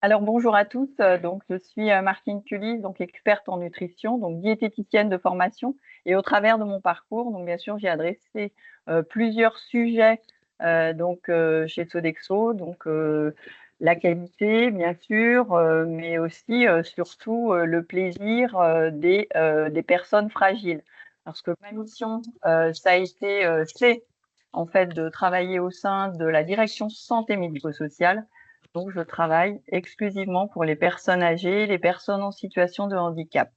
Alors bonjour à tous, donc je suis Martine Culis, donc experte en nutrition, donc diététicienne de formation, et au travers de mon parcours, donc bien sûr j'ai adressé plusieurs sujets chez Sodexo, donc la qualité bien sûr, mais aussi surtout le plaisir des personnes fragiles, parce que ma mission ça a été c'est en fait de travailler au sein de la direction santé médico-sociale. Donc, je travaille exclusivement pour les personnes âgées, les personnes en situation de handicap.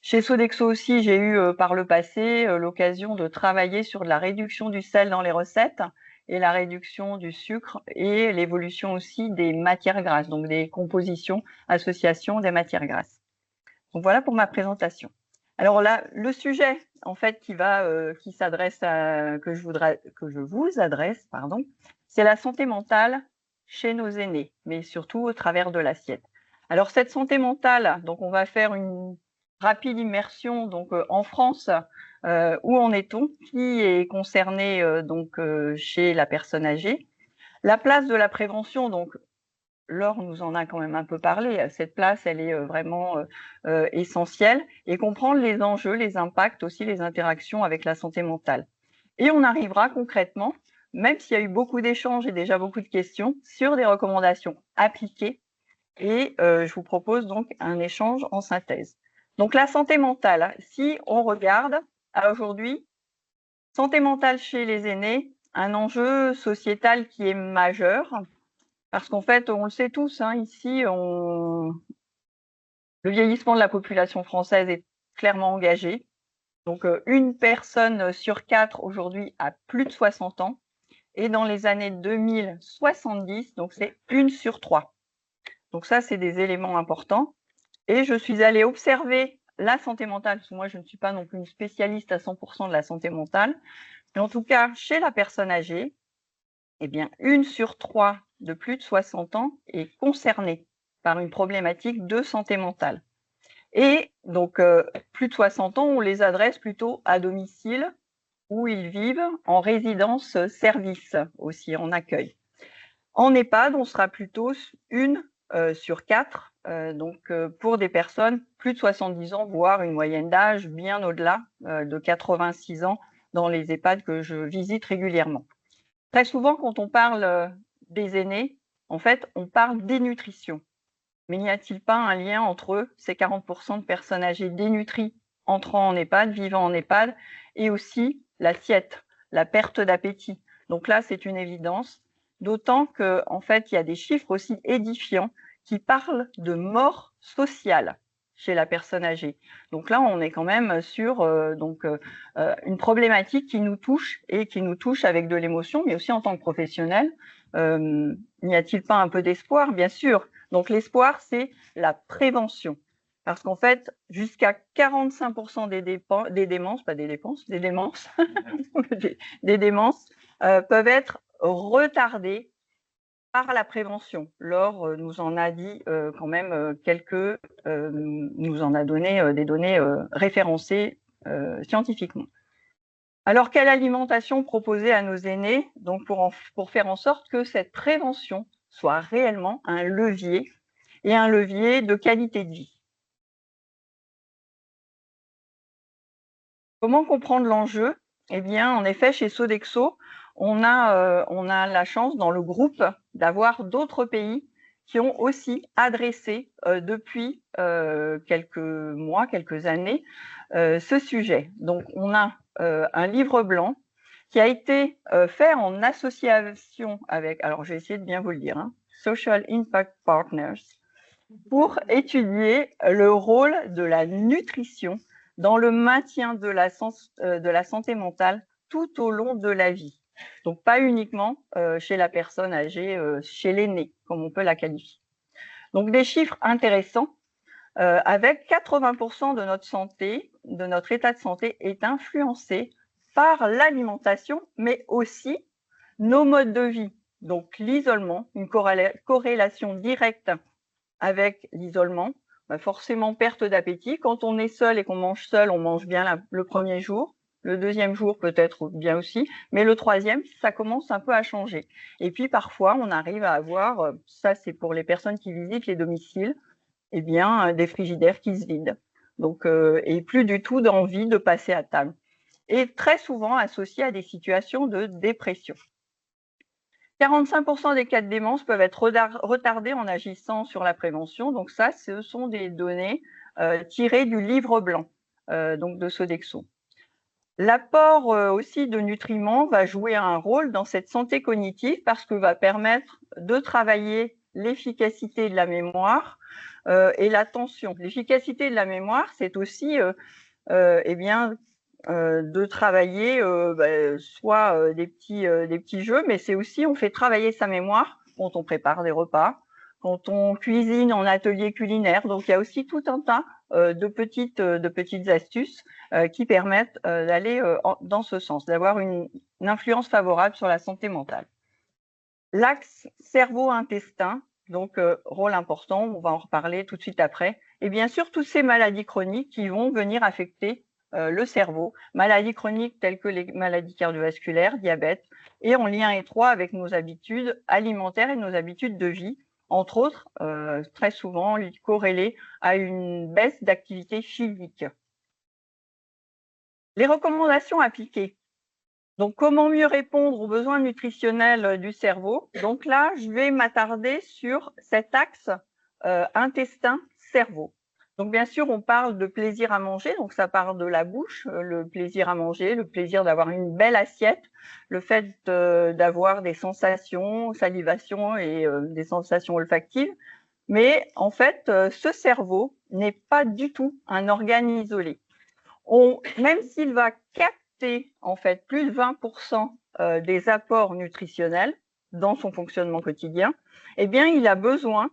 Chez Sodexo aussi, j'ai eu par le passé l'occasion de travailler sur la réduction du sel dans les recettes et la réduction du sucre et l'évolution aussi des matières grasses, donc des compositions, associations des matières grasses. Donc voilà pour ma présentation. Alors là, le sujet en fait qui s'adresse que je vous adresse, pardon, c'est la santé mentale chez nos aînés, mais surtout au travers de l'assiette. Alors cette santé mentale, donc on va faire une rapide immersion donc en France. Où en est-on? Qui est concerné chez la personne âgée? La place de la prévention, donc Laure nous en a quand même un peu parlé. Cette place, elle est vraiment essentielle et comprendre les enjeux, les impacts aussi, les interactions avec la santé mentale. Et on arrivera concrètement, même s'il y a eu beaucoup d'échanges et déjà beaucoup de questions, sur des recommandations appliquées. Et je vous propose donc un échange en synthèse. Donc la santé mentale, si on regarde à aujourd'hui, santé mentale chez les aînés, un enjeu sociétal qui est majeur, parce qu'en fait, on le sait tous, hein, ici, le vieillissement de la population française est clairement engagé. Donc une personne sur 4 aujourd'hui a plus de 60 ans, et dans les années 2070, donc c'est 1 sur 3. Donc ça, c'est des éléments importants. Et je suis allée observer la santé mentale, parce que moi, je ne suis pas non plus une spécialiste à 100% de la santé mentale. Mais en tout cas, chez la personne âgée, eh bien, 1 sur 3 de plus de 60 ans est concernée par une problématique de santé mentale. Et donc, plus de 60 ans, on les adresse plutôt à domicile, où ils vivent en résidence-service, aussi en accueil. En EHPAD, on sera plutôt 1 sur 4, pour des personnes plus de 70 ans, voire une moyenne d'âge bien au-delà de 86 ans dans les EHPAD que je visite régulièrement. Très souvent, quand on parle des aînés, en fait, on parle dénutrition. Mais n'y a-t-il pas un lien entre ces 40% de personnes âgées dénutries entrant en EHPAD, vivant en EHPAD, et aussi l'assiette, la perte d'appétit? Donc là, c'est une évidence. D'autant qu'en fait, il y a des chiffres aussi édifiants qui parlent de mort sociale chez la personne âgée. Donc là, on est quand même sur une problématique qui nous touche et qui nous touche avec de l'émotion, mais aussi en tant que professionnel. N'y a-t-il pas un peu d'espoir? Bien sûr. Donc l'espoir, c'est la prévention. Parce qu'en fait, jusqu'à 45% des démences peuvent être retardées par la prévention. Laure nous en a dit quand même nous en a donné des données référencées scientifiquement. Alors, quelle alimentation proposer à nos aînés donc pour faire en sorte que cette prévention soit réellement un levier et un levier de qualité de vie? Comment comprendre l'enjeu? Eh bien, en effet, chez Sodexo, on a la chance dans le groupe d'avoir d'autres pays qui ont aussi adressé depuis quelques mois, quelques années, ce sujet. Donc, on a un livre blanc qui a été fait en association avec, alors je vais essayer de bien vous le dire, hein, Social Impact Partners, pour étudier le rôle de la nutrition dans le maintien de la santé mentale tout au long de la vie. Donc, pas uniquement chez la personne âgée, chez l'aîné, comme on peut la qualifier. Donc, des chiffres intéressants, avec 80% de notre santé, de notre état de santé est influencé par l'alimentation, mais aussi nos modes de vie. Donc, l'isolement, une corrélation directe avec l'isolement, forcément perte d'appétit. Quand on est seul et qu'on mange seul, on mange bien le premier jour. Le deuxième jour, peut-être bien aussi. Mais le troisième, ça commence un peu à changer. Et puis, parfois, on arrive à avoir, ça c'est pour les personnes qui visitent les domiciles, eh bien, des frigidaires qui se vident. Donc, et plus du tout d'envie de passer à table. Et très souvent associé à des situations de dépression. 45% des cas de démence peuvent être retardés en agissant sur la prévention. Donc ça, ce sont des données tirées du livre blanc donc de Sodexo. L'apport aussi de nutriments va jouer un rôle dans cette santé cognitive parce que va permettre de travailler l'efficacité de la mémoire et l'attention. L'efficacité de la mémoire, c'est aussi de travailler soit des petits jeux, mais c'est aussi on fait travailler sa mémoire quand on prépare des repas, quand on cuisine en atelier culinaire. Donc il y a aussi tout un tas de petites astuces qui permettent d'aller dans ce sens, d'avoir une influence favorable sur la santé mentale. L'axe cerveau-intestin, donc rôle important, on va en reparler tout de suite après. Et bien sûr, toutes ces maladies chroniques qui vont venir affecter le cerveau, maladies chroniques telles que les maladies cardiovasculaires, diabète, et en lien étroit avec nos habitudes alimentaires et nos habitudes de vie, entre autres, très souvent corrélées à une baisse d'activité physique. Les recommandations appliquées. Donc, comment mieux répondre aux besoins nutritionnels du cerveau? Donc là, je vais m'attarder sur cet axe intestin-cerveau. Donc, bien sûr, on parle de plaisir à manger, donc ça part de la bouche, le plaisir à manger, le plaisir d'avoir une belle assiette, le fait d'avoir des sensations, salivation et des sensations olfactives. Mais en fait, ce cerveau n'est pas du tout un organe isolé. Même s'il va capter en fait plus de 20% des apports nutritionnels dans son fonctionnement quotidien, eh bien, il a besoin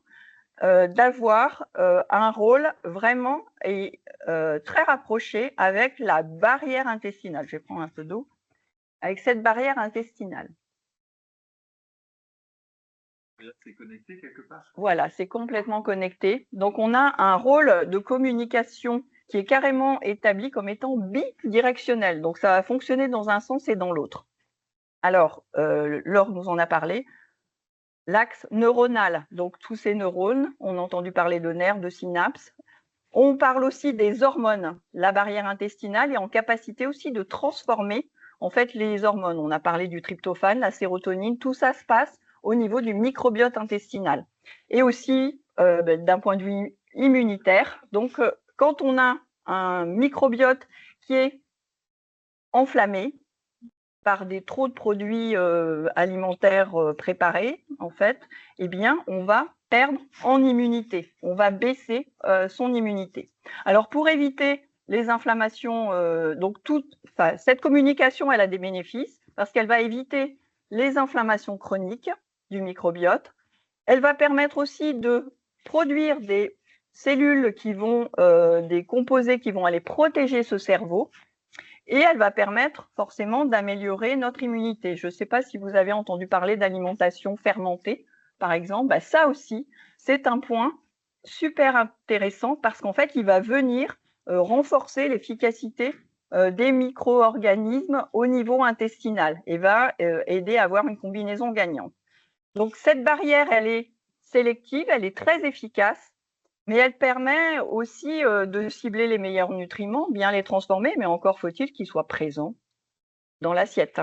d'avoir un rôle vraiment très rapproché avec la barrière intestinale. Je vais prendre un peu d'eau. Avec cette barrière intestinale. C'est connecté quelque part. Voilà, c'est complètement connecté. Donc, on a un rôle de communication qui est carrément établi comme étant bidirectionnel. Donc, ça va fonctionner dans un sens et dans l'autre. Alors, Laure nous en a parlé. L'axe neuronal, donc tous ces neurones, on a entendu parler de nerfs, de synapses. On parle aussi des hormones. La barrière intestinale est en capacité aussi de transformer en fait les hormones. On a parlé du tryptophane, la sérotonine, tout ça se passe au niveau du microbiote intestinal. Et aussi d'un point de vue immunitaire. Donc, quand on a un microbiote qui est enflammé par trop de produits alimentaires préparés, en fait, eh bien, on va perdre en immunité. On va baisser son immunité. Alors, pour éviter les inflammations, cette communication, elle a des bénéfices parce qu'elle va éviter les inflammations chroniques du microbiote. Elle va permettre aussi de produire des cellules des composés qui vont aller protéger ce cerveau. Et elle va permettre forcément d'améliorer notre immunité. Je ne sais pas si vous avez entendu parler d'alimentation fermentée, par exemple. Ça aussi, c'est un point super intéressant parce qu'en fait, il va venir renforcer l'efficacité des micro-organismes au niveau intestinal et va aider à avoir une combinaison gagnante. Donc, cette barrière, elle est sélective, elle est très efficace. Mais elle permet aussi de cibler les meilleurs nutriments, bien les transformer, mais encore faut-il qu'ils soient présents dans l'assiette.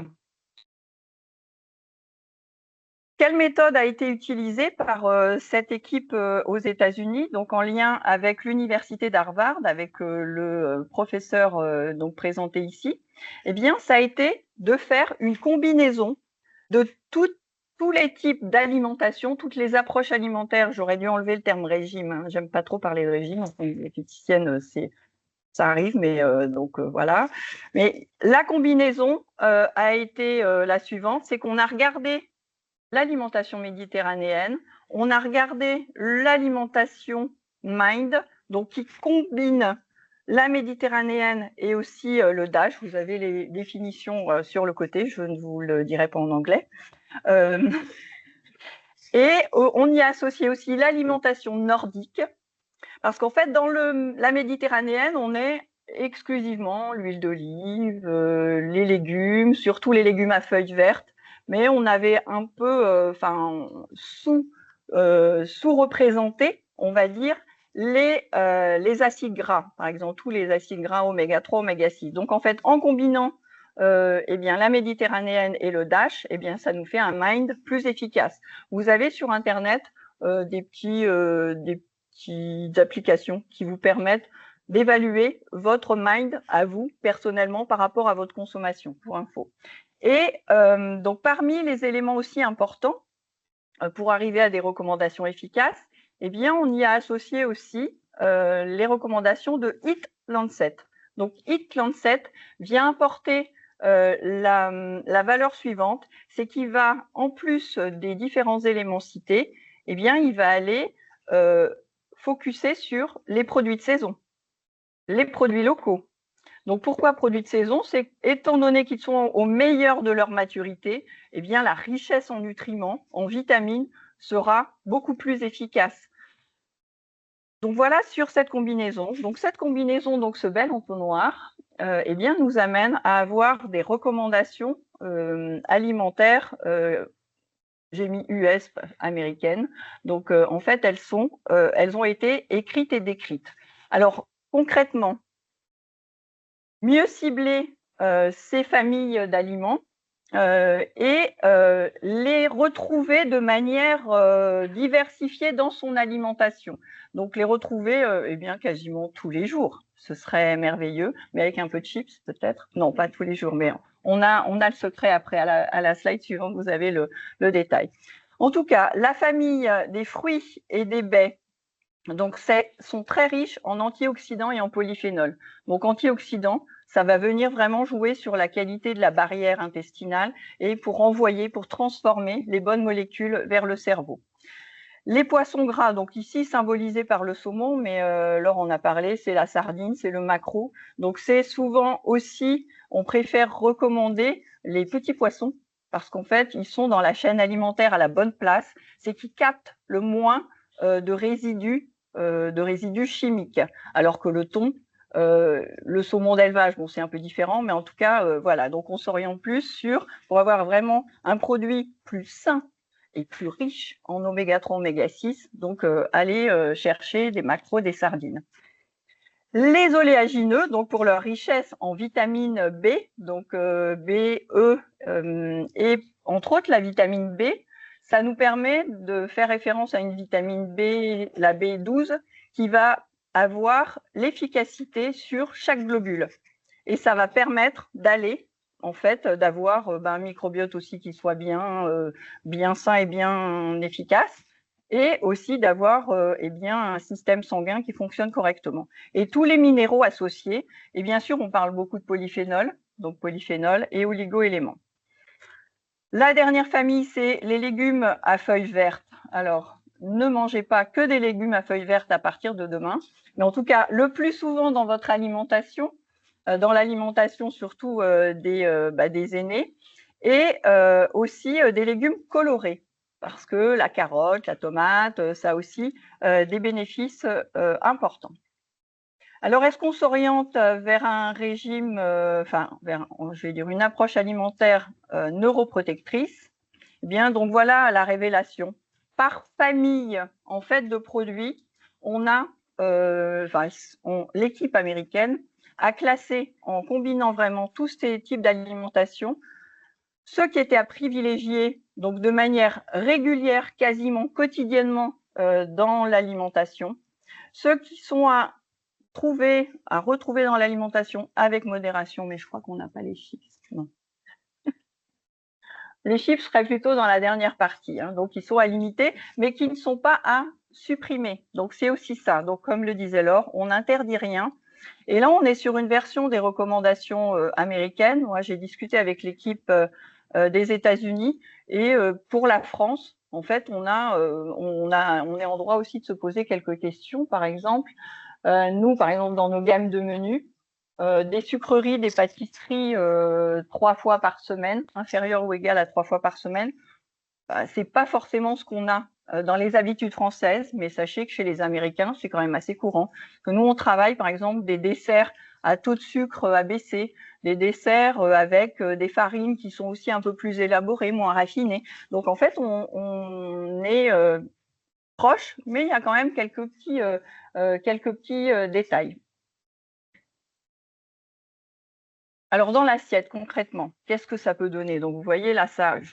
Quelle méthode a été utilisée par cette équipe aux États-Unis, donc en lien avec l'université d'Harvard, avec le professeur donc présenté ici? Eh bien, ça a été de faire une combinaison de tous les types d'alimentation, toutes les approches alimentaires. J'aurais dû enlever le terme régime. Hein. J'aime pas trop parler de régime. Enfin, les diététiciennes, ça arrive, mais voilà. Mais la combinaison a été la suivante, c'est qu'on a regardé l'alimentation méditerranéenne, on a regardé l'alimentation MIND, donc qui combine la méditerranéenne et aussi le DASH. Vous avez les définitions sur le côté, je ne vous le dirai pas en anglais. Et on y a associé aussi l'alimentation nordique, parce qu'en fait, dans la méditerranéenne, on est exclusivement l'huile d'olive, les légumes, surtout les légumes à feuilles vertes, mais on avait un peu sous-représenté, on va dire, les acides gras, par exemple, tous les acides gras oméga 3, oméga 6. Donc, en fait, en combinant la méditerranéenne et le DASH, ça nous fait un MIND plus efficace. Vous avez sur Internet des petites applications qui vous permettent d'évaluer votre mind à vous, personnellement, par rapport à votre consommation, pour info. Et donc, parmi les éléments aussi importants pour arriver à des recommandations efficaces, eh bien, on y a associé aussi les recommandations de Eat Lancet. Donc, Eat Lancet vient apporter la valeur suivante, c'est qu'il va, en plus des différents éléments cités, eh bien, il va aller focuser sur les produits de saison, les produits locaux. Donc, pourquoi produits de saison? C'est étant donné qu'ils sont au meilleur de leur maturité, eh bien, la richesse en nutriments, en vitamines, sera beaucoup plus efficace. Donc, voilà sur cette combinaison. Donc, cette combinaison, donc ce bel entonnoir, eh bien, nous amène à avoir des recommandations alimentaires, j'ai mis US, américaines. Donc, en fait, elles ont été écrites et décrites. Alors, concrètement, mieux cibler ces familles d'aliments et les retrouver de manière diversifiée dans son alimentation. Donc, les retrouver eh bien, quasiment tous les jours. Ce serait merveilleux, mais avec un peu de chips peut-être. Non, pas tous les jours, mais on a le secret après à la slide suivante, vous avez le détail. En tout cas, la famille des fruits et des baies, donc, sont très riches en antioxydants et en polyphénols. Donc, antioxydants, ça va venir vraiment jouer sur la qualité de la barrière intestinale et pour transformer les bonnes molécules vers le cerveau. Les poissons gras, donc ici symbolisés par le saumon, mais Laure en a parlé, c'est la sardine, c'est le maquereau. Donc, c'est souvent aussi, on préfère recommander les petits poissons parce qu'en fait, ils sont dans la chaîne alimentaire à la bonne place. C'est qu'ils captent le moins de résidus chimiques, alors que le thon, le saumon d'élevage, bon, c'est un peu différent, mais en tout cas, voilà. Donc, on s'oriente plus pour avoir vraiment un produit plus sain et plus riche en oméga 3, oméga 6. Donc, aller chercher des maquereaux, des sardines. Les oléagineux, donc pour leur richesse en vitamine B, donc B, E, et entre autres la vitamine B, ça nous permet de faire référence à une vitamine B, la B12, qui va avoir l'efficacité sur chaque globule. Et ça va permettre d'avoir un microbiote aussi qui soit bien sain et bien efficace, et aussi d'avoir un système sanguin qui fonctionne correctement. Et tous les minéraux associés, et bien sûr, on parle beaucoup de polyphénol, donc polyphénol et oligo-éléments. La dernière famille, c'est les légumes à feuilles vertes. Alors, ne mangez pas que des légumes à feuilles vertes à partir de demain, mais en tout cas, le plus souvent dans votre alimentation, dans l'alimentation surtout des aînés, et aussi des légumes colorés, parce que la carotte, la tomate, ça a aussi des bénéfices importants. Alors, est-ce qu'on s'oriente vers un régime, une approche alimentaire neuroprotectrice? Eh bien, donc voilà la révélation. Par famille, en fait, de produits, l'équipe américaine a classé, en combinant vraiment tous ces types d'alimentation, ceux qui étaient à privilégier, donc de manière régulière, quasiment quotidiennement dans l'alimentation, ceux qui sont à retrouver dans l'alimentation avec modération, mais je crois qu'on n'a pas les chiffres. Non. Les chiffres seraient plutôt dans la dernière partie, hein, donc ils sont à limiter, mais qui ne sont pas à supprimer. Donc c'est aussi ça. Donc comme le disait Laure, on n'interdit rien. Et là, on est sur une version des recommandations américaines. Moi, j'ai discuté avec l'équipe des États-Unis et pour la France, en fait, on est en droit aussi de se poser quelques questions. Par exemple, nous, par exemple, dans nos gammes de menus, des sucreries, des pâtisseries 3 fois par semaine, inférieures ou égales à 3 fois par semaine, c'est pas forcément ce qu'on a dans les habitudes françaises, mais sachez que chez les Américains, c'est quand même assez courant. Que nous, on travaille, par exemple, des desserts à taux de sucre abaissé, des desserts avec des farines qui sont aussi un peu plus élaborées, moins raffinées. Donc, en fait, on est proche, mais il y a quand même quelques petits détails. Alors, dans l'assiette, concrètement, qu'est-ce que ça peut donner? Donc, vous voyez là,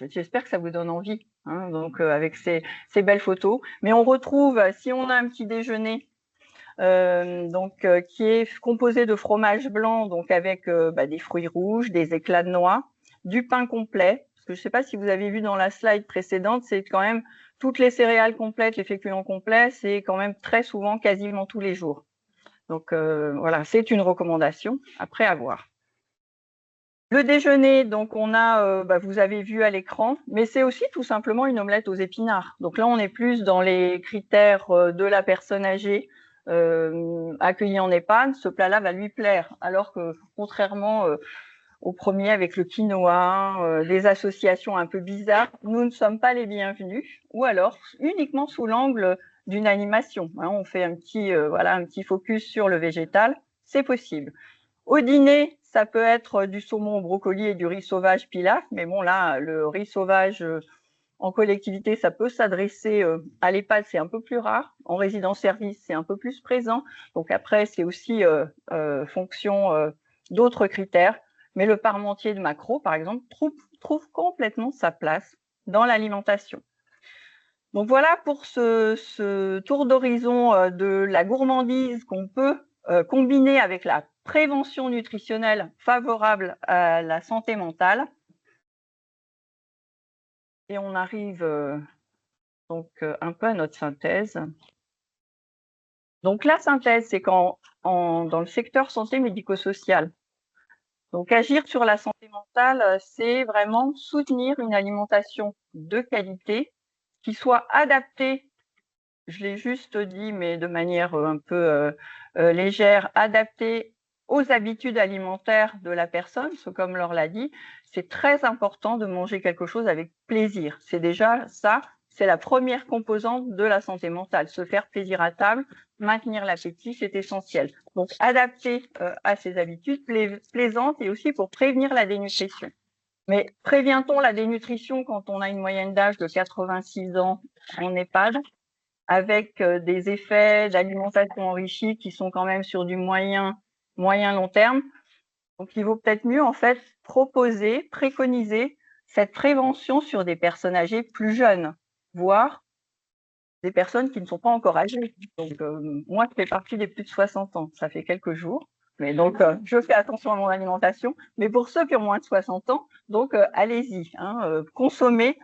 j'espère que ça vous donne envie, hein, donc avec ces belles photos. Mais on retrouve, si on a un petit déjeuner qui est composé de fromage blanc, donc avec des fruits rouges, des éclats de noix, du pain complet. Parce que je ne sais pas si vous avez vu dans la slide précédente, c'est quand même toutes les céréales complètes, les féculents complets, c'est quand même très souvent, quasiment tous les jours. Donc voilà, c'est une recommandation, après à voir. Le déjeuner, donc on a, vous avez vu à l'écran, mais c'est aussi tout simplement une omelette aux épinards. Donc là, on est plus dans les critères de la personne âgée accueillie en EHPAD. Ce plat-là va lui plaire, alors que contrairement au premier avec le quinoa, des associations un peu bizarres, nous ne sommes pas les bienvenus, ou alors uniquement sous l'angle d'une animation. Hein, on fait un petit focus sur le végétal, c'est possible. Au dîner, ça peut être du saumon au brocoli et du riz sauvage pilaf, mais bon là, le riz sauvage en collectivité, ça peut s'adresser à l'EHPAD, c'est un peu plus rare. En résidence-service, c'est un peu plus présent. Donc après, c'est aussi fonction d'autres critères. Mais le parmentier de maquereau, par exemple, trouve complètement sa place dans l'alimentation. Donc voilà pour ce tour d'horizon de la gourmandise qu'on peut combiner avec la prévention nutritionnelle favorable à la santé mentale. Et on arrive donc un peu à notre synthèse. Donc la synthèse, c'est dans le secteur santé médico-sociale. Donc agir sur la santé mentale, c'est vraiment soutenir une alimentation de qualité qui soit adaptée, je l'ai juste dit, mais de manière un peu légère, adaptée aux habitudes alimentaires de la parce que comme Laure l'a dit, c'est très important de manger quelque chose avec plaisir. C'est déjà ça, c'est la première composante de la santé mentale. Se faire plaisir à table, maintenir l'appétit, c'est essentiel. Donc, adapter à ces habitudes plaisantes et aussi pour prévenir la dénutrition. Mais prévient-on la dénutrition quand on a une moyenne d'âge de 86 ans en EHPAD, avec des effets d'alimentation enrichie qui sont quand même sur du moyen long terme? Donc, il vaut peut-être mieux, en fait, préconiser cette prévention sur des personnes âgées plus jeunes, voire des personnes qui ne sont pas encore âgées. Donc, moi, je fais partie des plus de 60 ans. Ça fait quelques jours. Mais donc, je fais attention à mon alimentation. Mais pour ceux qui ont moins de 60 ans, donc, allez-y, consommez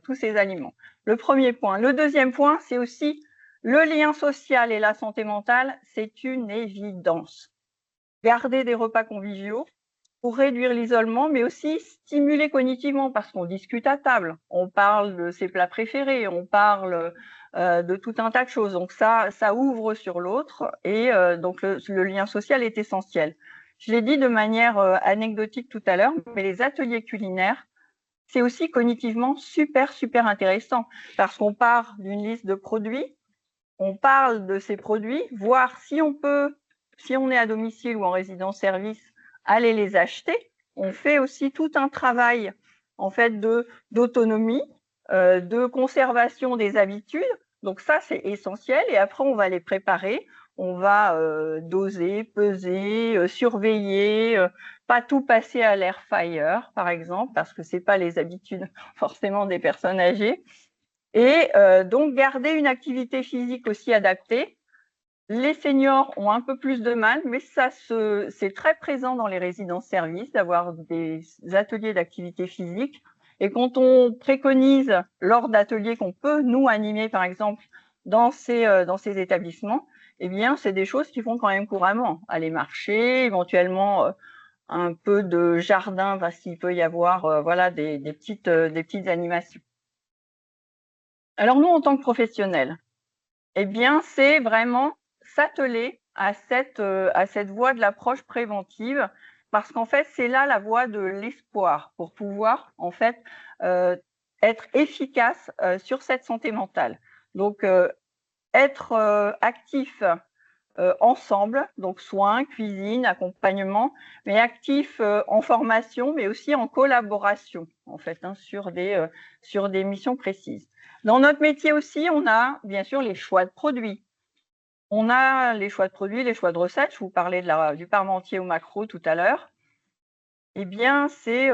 tous ces aliments. Le premier point. Le deuxième point, c'est aussi le lien social et la santé mentale. C'est une évidence. Garder des repas conviviaux pour réduire l'isolement, mais aussi stimuler cognitivement, parce qu'on discute à table, on parle de ses plats préférés, on parle de tout un tas de choses. Donc ça ouvre sur l'autre et donc le lien social est essentiel. Je l'ai dit de manière anecdotique tout à l'heure, mais les ateliers culinaires, c'est aussi cognitivement super intéressant, parce qu'on part d'une liste de produits, on parle de ces produits, voir si on est à domicile ou en résidence-service, aller les acheter. On fait aussi tout un travail en fait d'autonomie, de conservation des habitudes. Donc ça, c'est essentiel. Et après, on va les préparer. On va doser, peser, surveiller, pas tout passer à l'air fryer, par exemple, parce que c'est pas les habitudes forcément des personnes âgées. Et donc, garder une activité physique aussi adaptée. Les seniors ont un peu plus de mal, mais c'est très présent dans les résidences-services d'avoir des ateliers d'activité physique. Et quand on préconise lors d'ateliers qu'on peut nous animer, par exemple, dans ces établissements, eh bien, c'est des choses qu'ils font quand même couramment. Aller marcher, éventuellement un peu de jardin, s'il peut y avoir des petites animations. Alors nous, en tant que professionnels, eh bien, c'est vraiment s'atteler à cette voie de l'approche préventive, parce qu'en fait, c'est là la voie de l'espoir pour pouvoir en fait être efficace sur cette santé mentale. Donc, être actif ensemble, donc soins, cuisine, accompagnement, mais actif en formation, mais aussi en collaboration, en fait, sur des missions précises. Dans notre métier aussi, on a bien sûr les choix de produits. On a les choix de produits, les choix de recettes. Je vous parlais du parmentier au maquereau tout à l'heure. Eh bien, c'est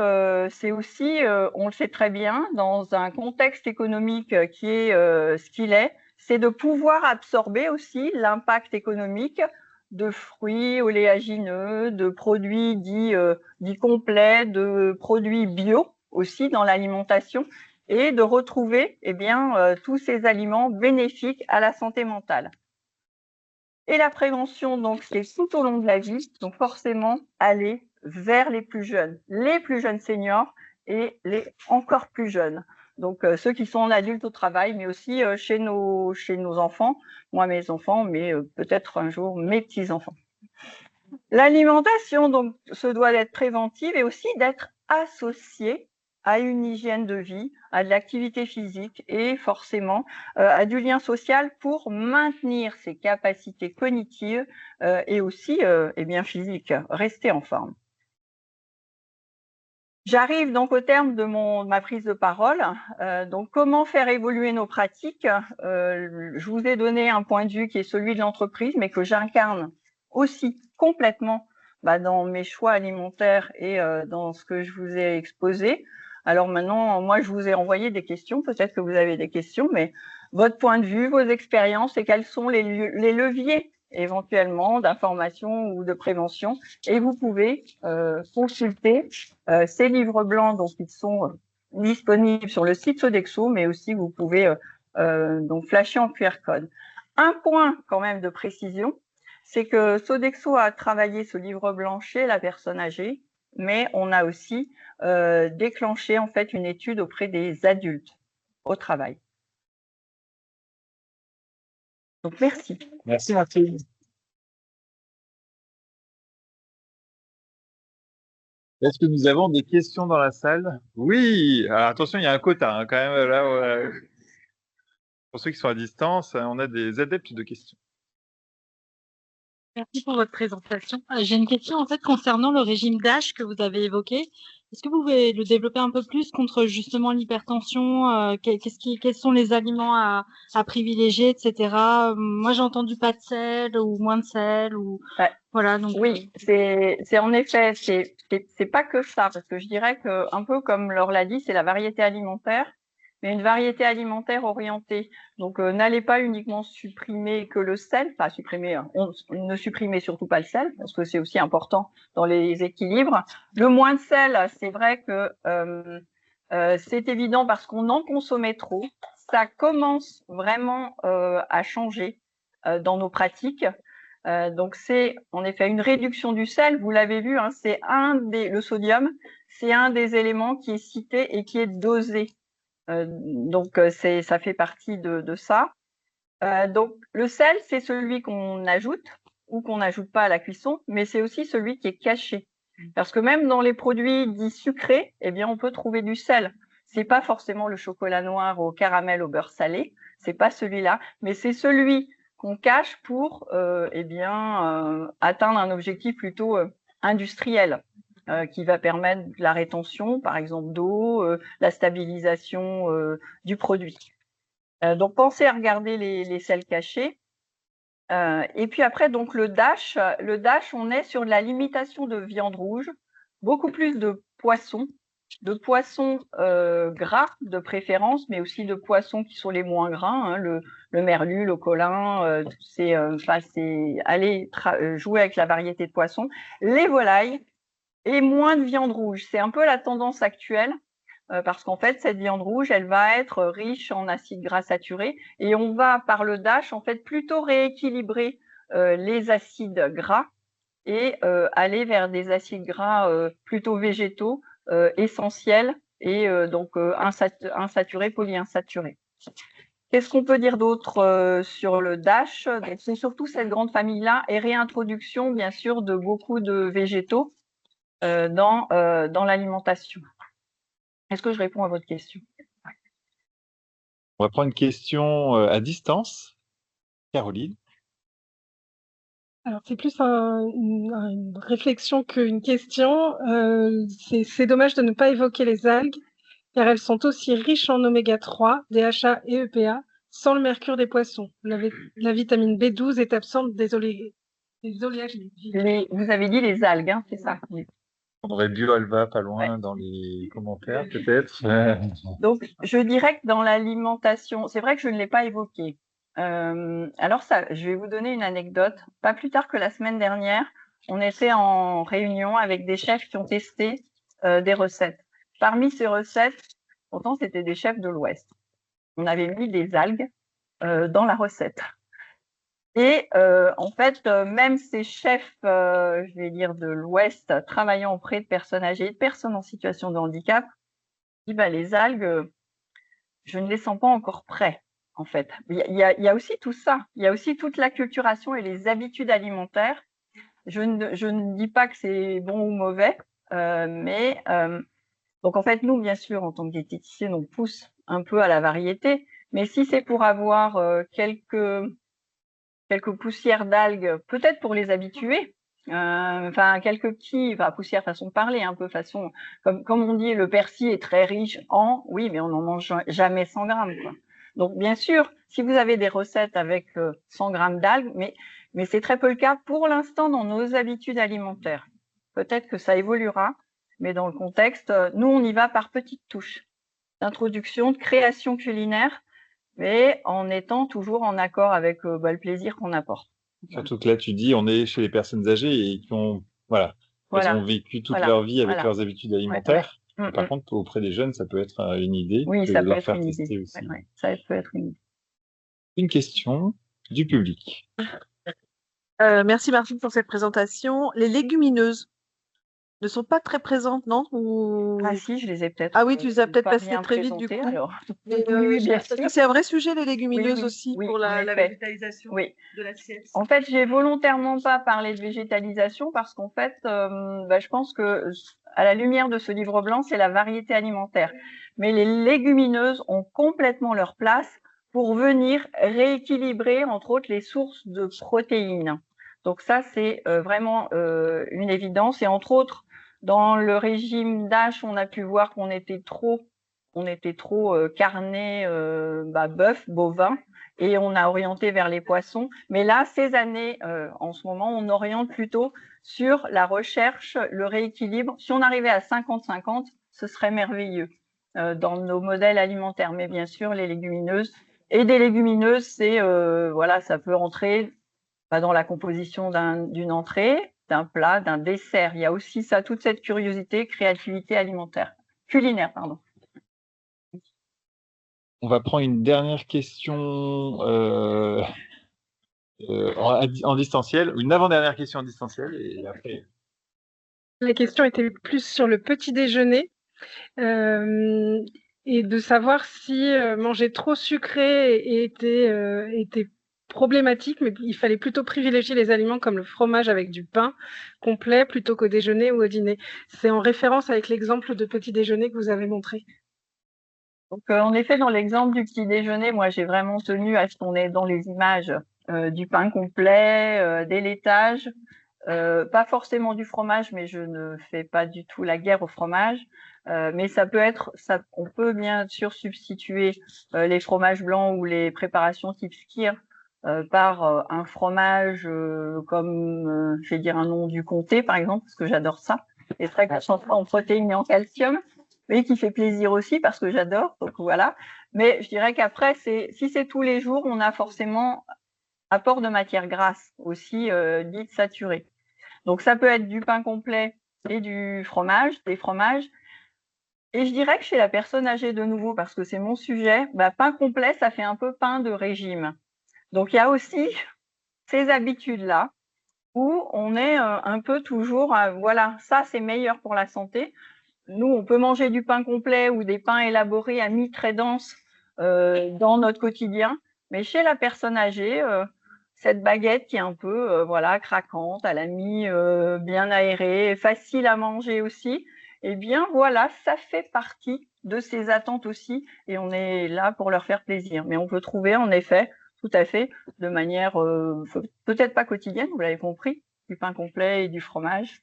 aussi, on le sait très bien, dans un contexte économique qui est ce qu'il est, c'est de pouvoir absorber aussi l'impact économique de fruits oléagineux, de produits dits complets, de produits bio aussi dans l'alimentation, et de retrouver tous ces aliments bénéfiques à la santé mentale. Et la prévention, donc, c'est tout au long de la vie, donc forcément aller vers les plus jeunes seniors et les encore plus jeunes. Donc, ceux qui sont en adultes au travail, mais aussi chez nos enfants, moi mes enfants, mais peut-être un jour mes petits-enfants. L'alimentation, donc, se doit d'être préventive et aussi d'être associée à une hygiène de vie, à de l'activité physique et forcément à du lien social pour maintenir ses capacités cognitives et aussi physiques, rester en forme. J'arrive donc au terme de ma prise de parole. Donc, comment faire évoluer nos pratiques? Je vous ai donné un point de vue qui est celui de l'entreprise, mais que j'incarne aussi complètement dans mes choix alimentaires et dans ce que je vous ai exposé. Alors maintenant, moi, je vous ai envoyé des questions. Peut-être que vous avez des questions, mais votre point de vue, vos expériences et quels sont les leviers éventuellement d'information ou de prévention. Et vous pouvez consulter ces livres blancs, donc ils sont disponibles sur le site Sodexo, mais aussi vous pouvez donc flasher en QR code. Un point quand même de précision, c'est que Sodexo a travaillé ce livre blanc chez la personne âgée, mais on a aussi déclenché en fait une étude auprès des adultes au travail. Donc merci. Merci Martine. Est-ce que nous avons des questions dans la salle? Oui. Alors attention, il y a un quota quand même. Là, pour ceux qui sont à distance, on a des adeptes de questions. Merci pour votre présentation. J'ai une question en fait concernant le régime DASH que vous avez évoqué. Est-ce que vous pouvez le développer un peu plus contre justement l'hypertension? Quels sont les aliments à privilégier, etc. Moi, j'ai entendu pas de sel ou moins de sel ou voilà. Donc oui, c'est en effet c'est pas que ça, parce que je dirais que un peu comme Laure l'a dit, c'est la variété alimentaire. Mais une variété alimentaire orientée. Donc, n'allez pas uniquement supprimer que le sel, enfin supprimer, ne supprimez surtout pas le sel, parce que c'est aussi important dans les équilibres. Le moins de sel, c'est vrai que c'est évident parce qu'on en consommait trop. Ça commence vraiment à changer dans nos pratiques. Donc, c'est en effet une réduction du sel. Vous l'avez vu, hein, c'est le sodium, c'est un des éléments qui est cité et qui est dosé. Donc, ça fait partie de ça. Donc, le sel, c'est celui qu'on ajoute ou qu'on n'ajoute pas à la cuisson, mais c'est aussi celui qui est caché. Parce que même dans les produits dits sucrés, on peut trouver du sel. C'est pas forcément le chocolat noir au caramel au beurre salé, c'est pas celui-là, mais c'est celui qu'on cache pour atteindre un objectif plutôt industriel. Qui va permettre la rétention, par exemple, d'eau, la stabilisation du produit. Donc, pensez à regarder les sels cachés. Et puis après, donc le DASH, on est sur la limitation de viande rouge, beaucoup plus de poissons gras de préférence, mais aussi de poissons qui sont les moins gras, hein, le merlu, le colin, c'est aller jouer avec la variété de poissons. Les volailles, et moins de viande rouge. C'est un peu la tendance actuelle parce qu'en fait, cette viande rouge, elle va être riche en acides gras saturés et on va, par le DASH, en fait, plutôt rééquilibrer les acides gras et aller vers des acides gras plutôt végétaux, essentiels et donc insaturés, polyinsaturés. Qu'est-ce qu'on peut dire d'autre sur le DASH? C'est surtout cette grande famille-là et réintroduction, bien sûr, de beaucoup de végétaux dans l'alimentation. Est-ce que je réponds à votre question? On va prendre une question à distance. Caroline. Alors, c'est plus une réflexion qu'une question. C'est dommage de ne pas évoquer les algues, car elles sont aussi riches en oméga 3, DHA et EPA, sans le mercure des poissons. La vitamine B12 est absente des oléagineux. Vous avez dit les algues, hein, c'est ça? Oui. On aurait Bio-Alva pas loin dans les commentaires, peut-être. Donc, je dirais que dans l'alimentation, c'est vrai que je ne l'ai pas évoqué, Alors ça, je vais vous donner une anecdote. Pas plus tard que la semaine dernière, on était en réunion avec des chefs qui ont testé des recettes. Parmi ces recettes, pourtant c'était des chefs de l'Ouest. On avait mis des algues dans la recette. Et en fait, même ces chefs, je vais dire de l'Ouest, travaillant auprès de personnes âgées, de personnes en situation de handicap, disent bah, les algues, je ne les sens pas encore prêts, en fait. Il y a aussi tout ça. Il y a aussi toute l'acculturation et les habitudes alimentaires. Je ne dis pas que c'est bon ou mauvais, mais donc en fait, nous, bien sûr, en tant que diététicienne, on pousse un peu à la variété. Mais si c'est pour avoir quelques poussières d'algues, peut-être pour les habituer, enfin quelques petits, enfin poussières façon de parler, un peu façon, comme on dit, le persil est très riche en, oui, mais on n'en mange jamais 100 grammes, quoi. Donc bien sûr, si vous avez des recettes avec 100 grammes d'algues, mais c'est très peu le cas pour l'instant dans nos habitudes alimentaires. Peut-être que ça évoluera, mais dans le contexte, nous on y va par petites touches d'introduction, de création culinaire, mais en étant toujours en accord avec le plaisir qu'on apporte. Surtout que là, tu dis, on est chez les personnes âgées et qui ont, elles ont vécu toute leur vie avec leurs habitudes alimentaires. Par contre, auprès des jeunes, ça peut être une idée de leur faire tester aussi. Ça peut être une idée. Une question du public. Merci Martine pour cette présentation. Les légumineuses ne sont pas très présentes, non? Ah si, je les ai peut-être. Ah oui, tu les as peut-être passées très vite du coup. Alors. Oui, bien sûr. C'est un vrai sujet les légumineuses aussi pour la végétalisation de l'assiette. En fait, j'ai volontairement pas parlé de végétalisation parce qu'en fait, je pense que à la lumière de ce livre blanc, c'est la variété alimentaire. Mais les légumineuses ont complètement leur place pour venir rééquilibrer, entre autres, les sources de protéines. Donc ça, c'est vraiment une évidence. Et entre autres, dans le régime DASH, on a pu voir qu'on était trop carné, bœuf, bovin, et on a orienté vers les poissons. Mais là, ces années, en ce moment, on oriente plutôt sur la recherche, le rééquilibre. Si on arrivait à 50-50, ce serait merveilleux dans nos modèles alimentaires. Mais bien sûr, les légumineuses et des légumineuses, c'est ça peut entrer dans la composition d'une entrée, d'un plat, d'un dessert. Il y a aussi ça, toute cette curiosité, créativité alimentaire, culinaire, pardon. On va prendre une dernière question en distanciel, une avant-dernière question en distanciel, et après. La question était plus sur le petit déjeuner et de savoir si manger trop sucré était problématique, mais il fallait plutôt privilégier les aliments comme le fromage avec du pain complet plutôt qu'au déjeuner ou au dîner. C'est en référence avec l'exemple de petit déjeuner que vous avez montré. Donc, en effet, dans l'exemple du petit déjeuner, moi, j'ai vraiment tenu à ce qu'on ait dans les images du pain complet, des laitages, pas forcément du fromage, mais je ne fais pas du tout la guerre au fromage. Mais ça peut être, on peut bien sûr substituer les fromages blancs ou les préparations type skyr par un fromage comme, je vais dire un nom du comté, par exemple, parce que j'adore ça. C'est très concentré en protéines et en calcium, mais qui fait plaisir aussi parce que j'adore. Donc voilà. Mais je dirais qu'après, si c'est tous les jours, on a forcément apport de matières grasses aussi dites saturées. Donc ça peut être du pain complet et du fromage, des fromages. Et je dirais que chez la personne âgée de nouveau, parce que c'est mon sujet, pain complet, ça fait un peu pain de régime. Donc il y a aussi ces habitudes-là où on est un peu toujours, voilà, ça c'est meilleur pour la santé. Nous, on peut manger du pain complet ou des pains élaborés à mie très dense dans notre quotidien, mais chez la personne âgée, cette baguette qui est un peu craquante, à la mie bien aérée, facile à manger aussi, eh bien voilà, ça fait partie de ces attentes aussi, et on est là pour leur faire plaisir. Mais on peut trouver en effet, tout à fait, de manière peut-être pas quotidienne, vous l'avez compris, du pain complet et du fromage.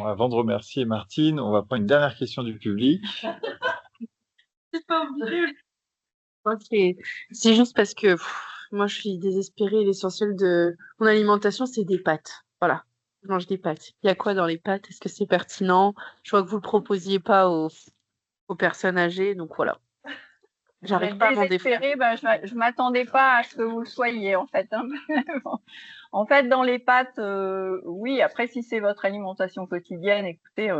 Avant de remercier Martine, on va prendre une dernière question du public. C'est pas obligé. C'est juste parce que moi, je suis désespérée. L'essentiel de mon alimentation, c'est des pâtes. Voilà, je mange des pâtes. Il y a quoi dans les pâtes? Est-ce que c'est pertinent? Je vois que vous le proposiez pas aux personnes âgées, donc voilà. J'arrive pas à m'en défaire. Je m'attendais pas à ce que vous le soyez, en fait. Hein. En fait, dans les pâtes, oui, après, si c'est votre alimentation quotidienne, écoutez,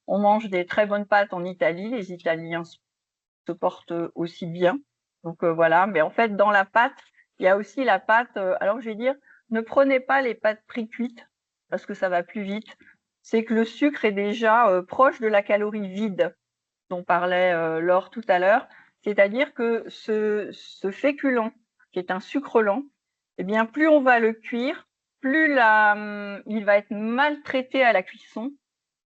on mange des très bonnes pâtes en Italie. Les Italiens se portent aussi bien. Donc, voilà. Mais en fait, dans la pâte, il y a aussi la pâte. Alors, je vais dire, ne prenez pas les pâtes pré-cuites parce que ça va plus vite. C'est que le sucre est déjà proche de la calorie vide dont parlait Laure tout à l'heure. C'est-à-dire que ce féculent, qui est un sucre lent, eh bien, plus on va le cuire, plus il va être maltraité à la cuisson,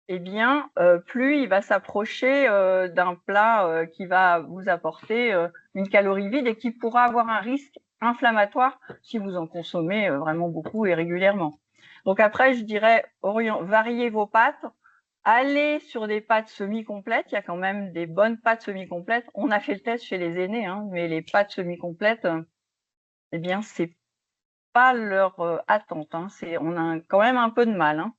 eh bien, plus il va s'approcher d'un plat qui va vous apporter une calorie vide et qui pourra avoir un risque inflammatoire si vous en consommez vraiment beaucoup et régulièrement. Donc après, je dirais, variez vos pâtes. Allez sur des pâtes semi-complètes, il y a quand même des bonnes pâtes semi-complètes. On a fait le test chez les aînés, hein, mais les pâtes semi-complètes, eh bien, c'est pas leur attente. Hein, on a quand même un peu de mal. Hein.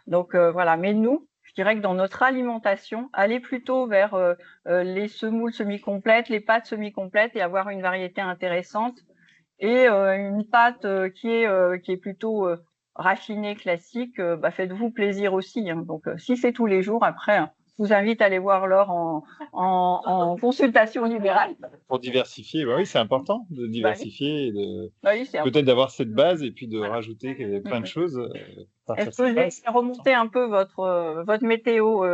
Donc voilà, mais nous, je dirais que dans notre alimentation, allez plutôt vers les semoules semi-complètes, les pâtes semi-complètes et avoir une variété intéressante et une pâte qui est plutôt raffinée, classique, faites-vous plaisir aussi. Hein. Donc, si c'est tous les jours, après, je vous invite à aller voir Laure en consultation libérale. Pour diversifier, oui, c'est important de diversifier et de peut-être d'avoir cette base et puis de rajouter plein de choses. Est-ce que j'ai remonté un peu votre météo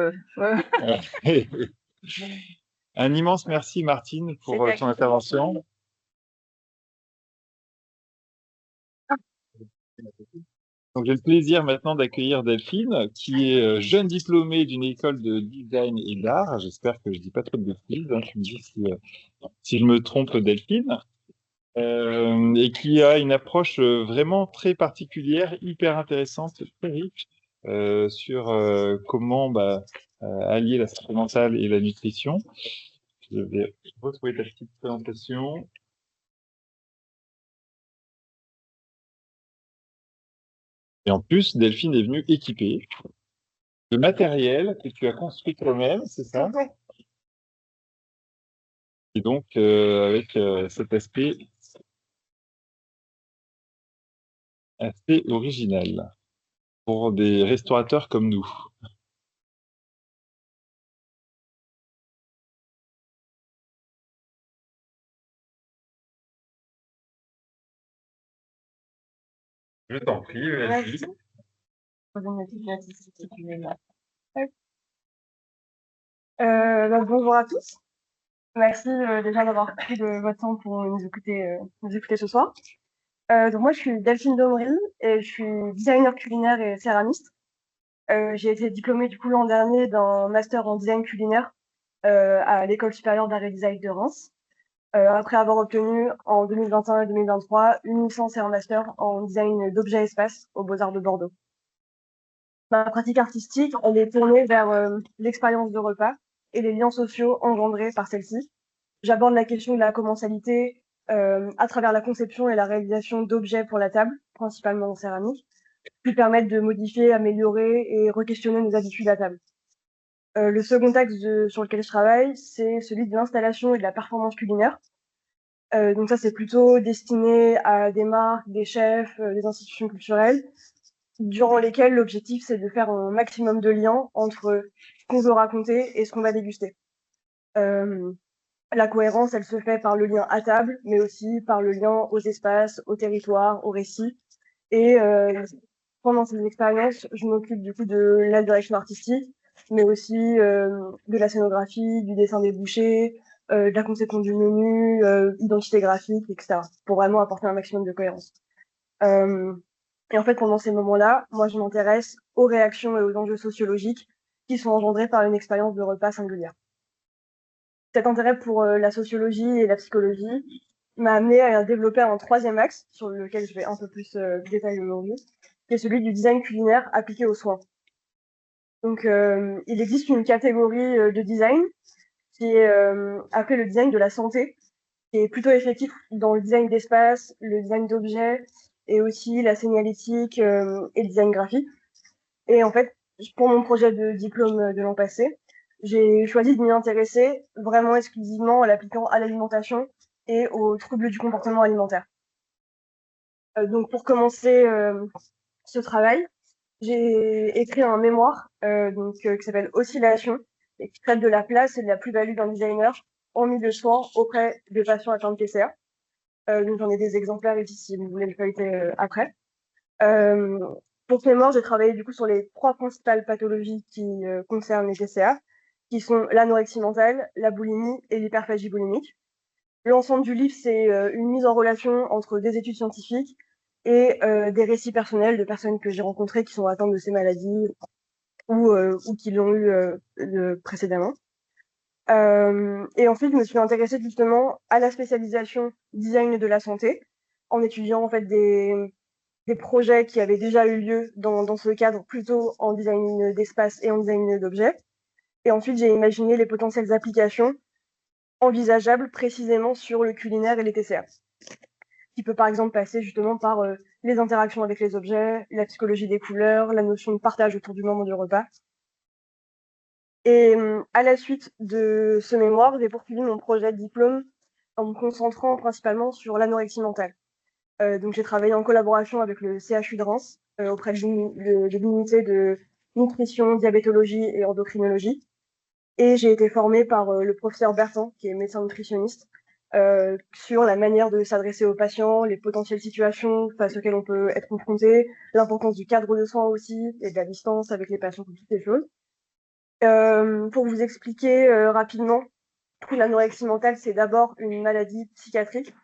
Un immense merci, Martine, pour ton intervention. Donc, j'ai le plaisir maintenant d'accueillir Delphine, qui est jeune diplômée d'une école de design et d'art. J'espère que je dis pas trop de bêtises. Hein. Tu me dis si je me trompe, Delphine. Et qui a une approche vraiment très particulière, hyper intéressante, très riche sur comment allier la santé mentale et la nutrition. Je vais retrouver ta petite présentation. Et en plus, Delphine est venue équipée de matériel que tu as construit toi-même, c'est ça? Et donc, avec cet aspect assez original pour des restaurateurs comme nous. Je t'en prie, vas-y. Bonjour à tous. Merci déjà d'avoir pris de votre temps pour nous écouter ce soir. Donc moi, je suis Delphine Domery et je suis designer culinaire et céramiste. J'ai été diplômée du coup l'an dernier d'un master en design culinaire à l'École supérieure d'art et design de Reims. Après avoir obtenu en 2021 et 2023 une licence et un master en design d'objets espace aux Beaux-Arts de Bordeaux. Ma pratique artistique, elle est tournée vers l'expérience de repas et les liens sociaux engendrés par celle-ci. J'aborde la question de la commensalité à travers la conception et la réalisation d'objets pour la table, principalement en céramique, qui permettent de modifier, améliorer et re-questionner nos habitudes à table. Le second axe sur lequel je travaille, c'est celui de l'installation et de la performance culinaire. Donc ça, c'est plutôt destiné à des marques, des chefs, des institutions culturelles, durant lesquelles l'objectif, c'est de faire un maximum de liens entre ce qu'on veut raconter et ce qu'on va déguster. La cohérence, elle se fait par le lien à table, mais aussi par le lien aux espaces, au territoire, au récit. Et pendant ces expériences, je m'occupe du coup de la direction artistique, mais aussi de la scénographie, du dessin des bouchées, de la conception du menu, identité graphique, etc. pour vraiment apporter un maximum de cohérence. Et en fait, pendant ces moments-là, moi, je m'intéresse aux réactions et aux enjeux sociologiques qui sont engendrés par une expérience de repas singulière. Cet intérêt pour la sociologie et la psychologie m'a amené à développer un troisième axe, sur lequel je vais un peu plus détailler aujourd'hui, qui est celui du design culinaire appliqué aux soins. Donc, il existe une catégorie de design qui est appelée le design de la santé, qui est plutôt effectif dans le design d'espace, le design d'objets, et aussi la signalétique et le design graphique. Et en fait, pour mon projet de diplôme de l'an passé, j'ai choisi de m'y intéresser vraiment exclusivement en l'appliquant à l'alimentation et aux troubles du comportement alimentaire. Donc pour commencer ce travail, j'ai écrit un mémoire qui s'appelle Oscillation et qui traite de la place et de la plus-value d'un designer en milieu de soins auprès des patients atteints de TCA. Donc j'en ai des exemplaires ici si vous voulez le feuilleter après. Pour ce mémoire, j'ai travaillé du coup sur les 3 principales pathologies qui concernent les TCA, qui sont l'anorexie mentale, la boulimie et l'hyperphagie boulimique. L'ensemble du livre, c'est une mise en relation entre des études scientifiques et des récits personnels de personnes que j'ai rencontrées qui sont atteintes de ces maladies ou qui l'ont eu précédemment. Et ensuite, je me suis intéressée justement à la spécialisation design de la santé, en étudiant en fait des projets qui avaient déjà eu lieu dans ce cadre, plutôt en design d'espace et en design d'objets. Et ensuite, j'ai imaginé les potentielles applications envisageables précisément sur le culinaire et les TCA, qui peut par exemple passer justement par les interactions avec les objets, la psychologie des couleurs, la notion de partage autour du moment du repas. Et à la suite de ce mémoire, j'ai poursuivi mon projet de diplôme en me concentrant principalement sur l'anorexie mentale. Donc j'ai travaillé en collaboration avec le CHU de Reims auprès de l'unité de nutrition, diabétologie et endocrinologie. Et j'ai été formée par le professeur Bertrand, qui est médecin nutritionniste, sur la manière de s'adresser aux patients, les potentielles situations face auxquelles on peut être confronté, l'importance du cadre de soins aussi, et de la distance avec les patients, toutes ces choses. Pour vous expliquer rapidement, l'anorexie mentale, c'est d'abord une maladie psychiatrique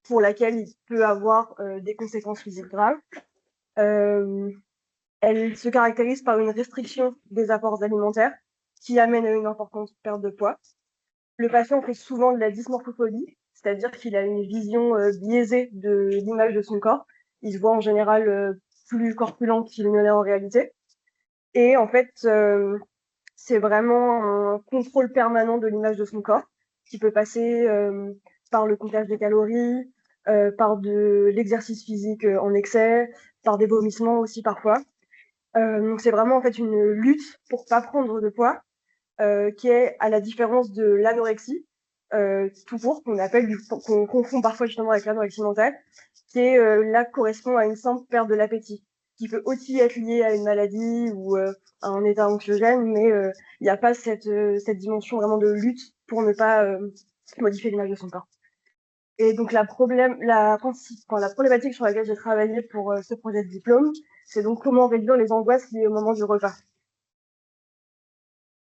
pour laquelle il peut avoir des conséquences physiques graves. Elle se caractérise par une restriction des apports alimentaires qui amène à une importante perte de poids. Le patient fait souvent de la dysmorphophobie, c'est-à-dire qu'il a une vision biaisée de l'image de son corps. Il se voit en général plus corpulent qu'il ne l'est en réalité. Et en fait, c'est vraiment un contrôle permanent de l'image de son corps qui peut passer par le comptage des calories, par de l'exercice physique en excès, par des vomissements aussi parfois. Donc c'est vraiment en fait une lutte pour pas prendre de poids, qui est à la différence de l'anorexie tout court, qu'on confond parfois justement avec l'anorexie mentale, qui est là correspond à une simple perte de l'appétit, qui peut aussi être liée à une maladie ou à un état anxiogène, mais il n'y a pas cette dimension vraiment de lutte pour ne pas modifier l'image de son corps. Et donc la problématique sur laquelle j'ai travaillé pour ce projet de diplôme, c'est donc comment réduire les angoisses liées au moment du repas.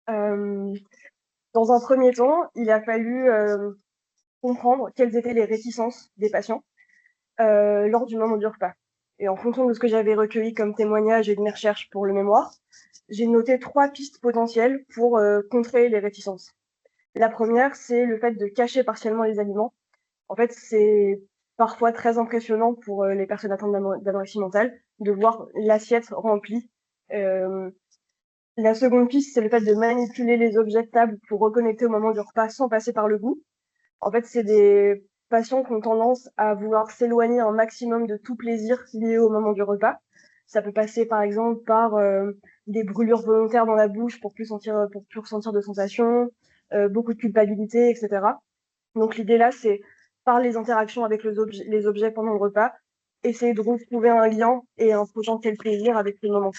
Dans un premier temps, il a fallu comprendre quelles étaient les réticences des patients lors du moment du repas. Et en fonction de ce que j'avais recueilli comme témoignage et de mes recherches pour le mémoire, j'ai noté 3 pistes potentielles pour contrer les réticences. La première, c'est le fait de cacher partiellement les aliments. En fait, c'est parfois très impressionnant pour les personnes atteintes d'anorexie mentale de voir l'assiette remplie. La seconde piste, c'est le fait de manipuler les objets de table pour reconnecter au moment du repas sans passer par le goût. En fait, c'est des patients qui ont tendance à vouloir s'éloigner un maximum de tout plaisir lié au moment du repas. Ça peut passer par exemple par des brûlures volontaires dans la bouche pour plus ressentir de sensations, beaucoup de culpabilité, etc. Donc l'idée là, c'est par les interactions avec les objets pendant le repas, essayer de retrouver un lien et un potentiel plaisir avec ce moment.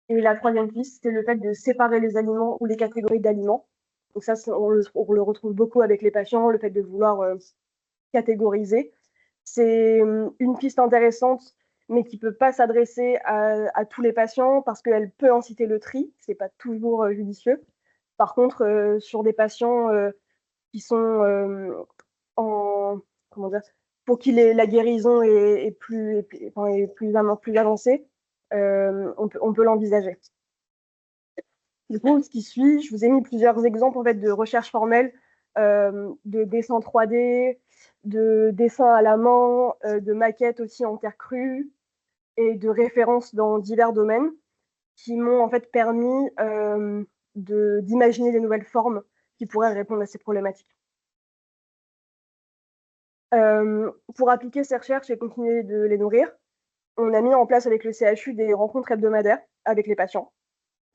Et la troisième piste, c'est le fait de séparer les aliments ou les catégories d'aliments. Donc ça, on le retrouve beaucoup avec les patients, le fait de vouloir catégoriser. C'est une piste intéressante, mais qui peut pas s'adresser à tous les patients parce qu'elle peut inciter le tri. C'est pas toujours judicieux. Par contre, sur des patients qui sont comment dire, pour qui la guérison est plus avancée, on peut l'envisager. Du coup, ce qui suit, je vous ai mis plusieurs exemples en fait, de recherche formelle, de dessins 3D, de dessins à la main, de maquettes aussi en terre crue et de références dans divers domaines qui m'ont en fait permis d'imaginer des nouvelles formes qui pourraient répondre à ces problématiques. Pour appliquer ces recherches et continuer de les nourrir, on a mis en place avec le CHU des rencontres hebdomadaires avec les patients.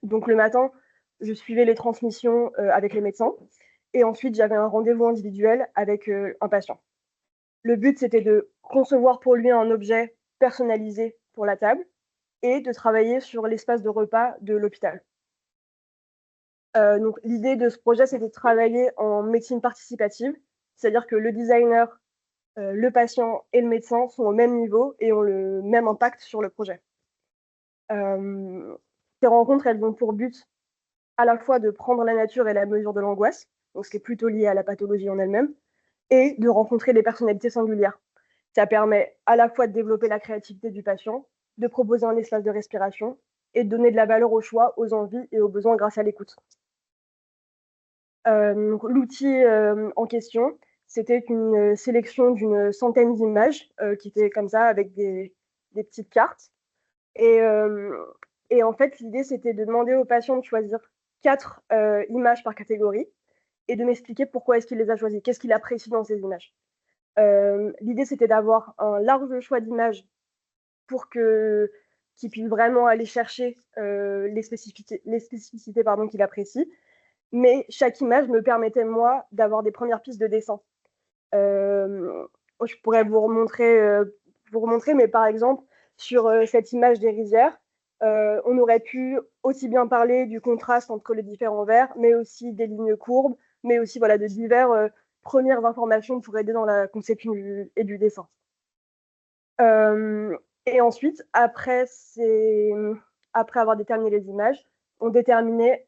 Donc le matin, je suivais les transmissions avec les médecins. Et ensuite, j'avais un rendez-vous individuel avec un patient. Le but, c'était de concevoir pour lui un objet personnalisé pour la table et de travailler sur l'espace de repas de l'hôpital. Donc l'idée de ce projet, c'était de travailler en médecine participative, c'est-à-dire que le designer, le patient et le médecin sont au même niveau et ont le même impact sur le projet. Ces rencontres, elles ont pour but à la fois de prendre la nature et la mesure de l'angoisse, donc ce qui est plutôt lié à la pathologie en elle-même, et de rencontrer des personnalités singulières. Ça permet à la fois de développer la créativité du patient, de proposer un espace de respiration et de donner de la valeur aux choix, aux envies et aux besoins grâce à l'écoute. L'outil en question, c'était une sélection d'une centaine d'images qui étaient comme ça avec des petites cartes. Et en fait, l'idée, c'était de demander au patient de choisir 4 images par catégorie et de m'expliquer pourquoi est-ce qu'il les a choisies, qu'est-ce qu'il apprécie dans ces images. L'idée, c'était d'avoir un large choix d'images pour qu'il puisse vraiment aller chercher les spécificités qu'il apprécie. Mais chaque image me permettait, moi, d'avoir des premières pistes de dessin. Je pourrais vous remontrer, mais par exemple, sur cette image des rizières, on aurait pu aussi bien parler du contraste entre les différents vers, mais aussi des lignes courbes, mais aussi voilà, de diverses premières informations pour aider dans la conception du dessin. Et ensuite, après avoir déterminé les images, on déterminait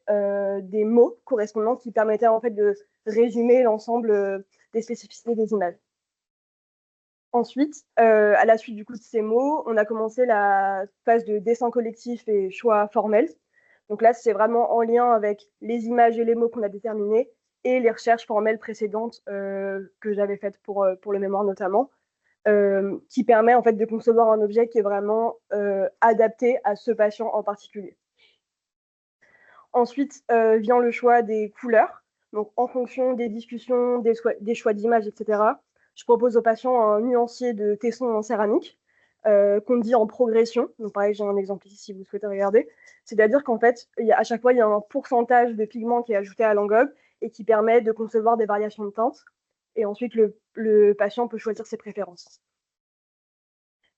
des mots correspondants qui permettaient en fait de résumer l'ensemble des spécificités des images. Ensuite, à la suite du coup de ces mots, on a commencé la phase de dessin collectif et choix formel. Donc là, c'est vraiment en lien avec les images et les mots qu'on a déterminés et les recherches formelles précédentes que j'avais faites pour le mémoire notamment, qui permet en fait de concevoir un objet qui est vraiment adapté à ce patient en particulier. Ensuite vient le choix des couleurs. Donc en fonction des discussions, des choix d'images, etc., je propose au patient un nuancier de tessons en céramique qu'on dit en progression. Donc pareil, j'ai un exemple ici si vous souhaitez regarder. C'est-à-dire qu'en fait, à chaque fois, il y a un pourcentage de pigment qui est ajouté à l'engobe et qui permet de concevoir des variations de teintes. Et ensuite, le patient peut choisir ses préférences.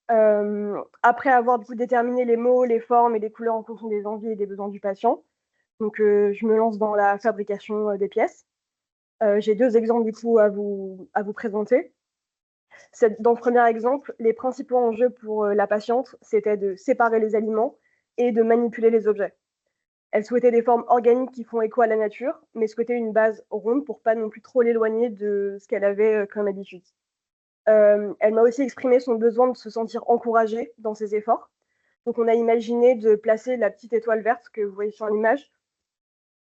Après avoir du coup déterminé les mots, les formes et les couleurs en fonction des envies et des besoins du patient, donc je me lance dans la fabrication des pièces. J'ai 2 exemples du coup à vous présenter. Dans le premier exemple, les principaux enjeux pour la patiente, c'était de séparer les aliments et de manipuler les objets. Elle souhaitait des formes organiques qui font écho à la nature, mais souhaitait une base ronde pour pas non plus trop l'éloigner de ce qu'elle avait comme habitude. Elle m'a aussi exprimé son besoin de se sentir encouragée dans ses efforts. Donc on a imaginé de placer la petite étoile verte que vous voyez sur l'image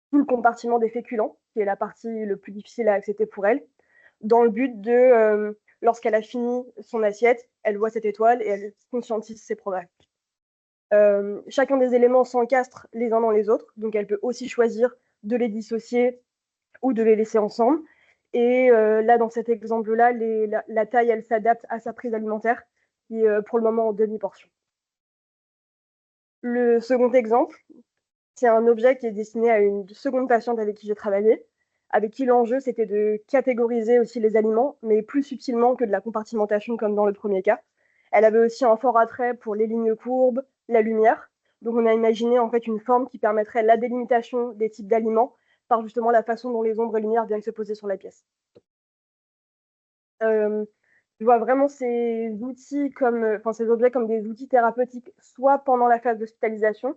sous le compartiment des féculents, qui est la partie le plus difficile à accepter pour elle, dans le but de, lorsqu'elle a fini son assiette, elle voit cette étoile et elle conscientise ses progrès. Chacun des éléments s'encastre les uns dans les autres, donc elle peut aussi choisir de les dissocier ou de les laisser ensemble. Et là, dans cet exemple-là, la taille, elle s'adapte à sa prise alimentaire, qui est pour le moment en demi-portion. Le second exemple, c'est un objet qui est destiné à une seconde patiente avec qui j'ai travaillé, avec qui l'enjeu, c'était de catégoriser aussi les aliments, mais plus subtilement que de la compartimentation comme dans le premier cas. Elle avait aussi un fort attrait pour les lignes courbes, la lumière. Donc on a imaginé en fait une forme qui permettrait la délimitation des types d'aliments par justement la façon dont les ombres et lumières viennent se poser sur la pièce. Je vois vraiment ces objets comme des outils thérapeutiques, soit pendant la phase d'hospitalisation,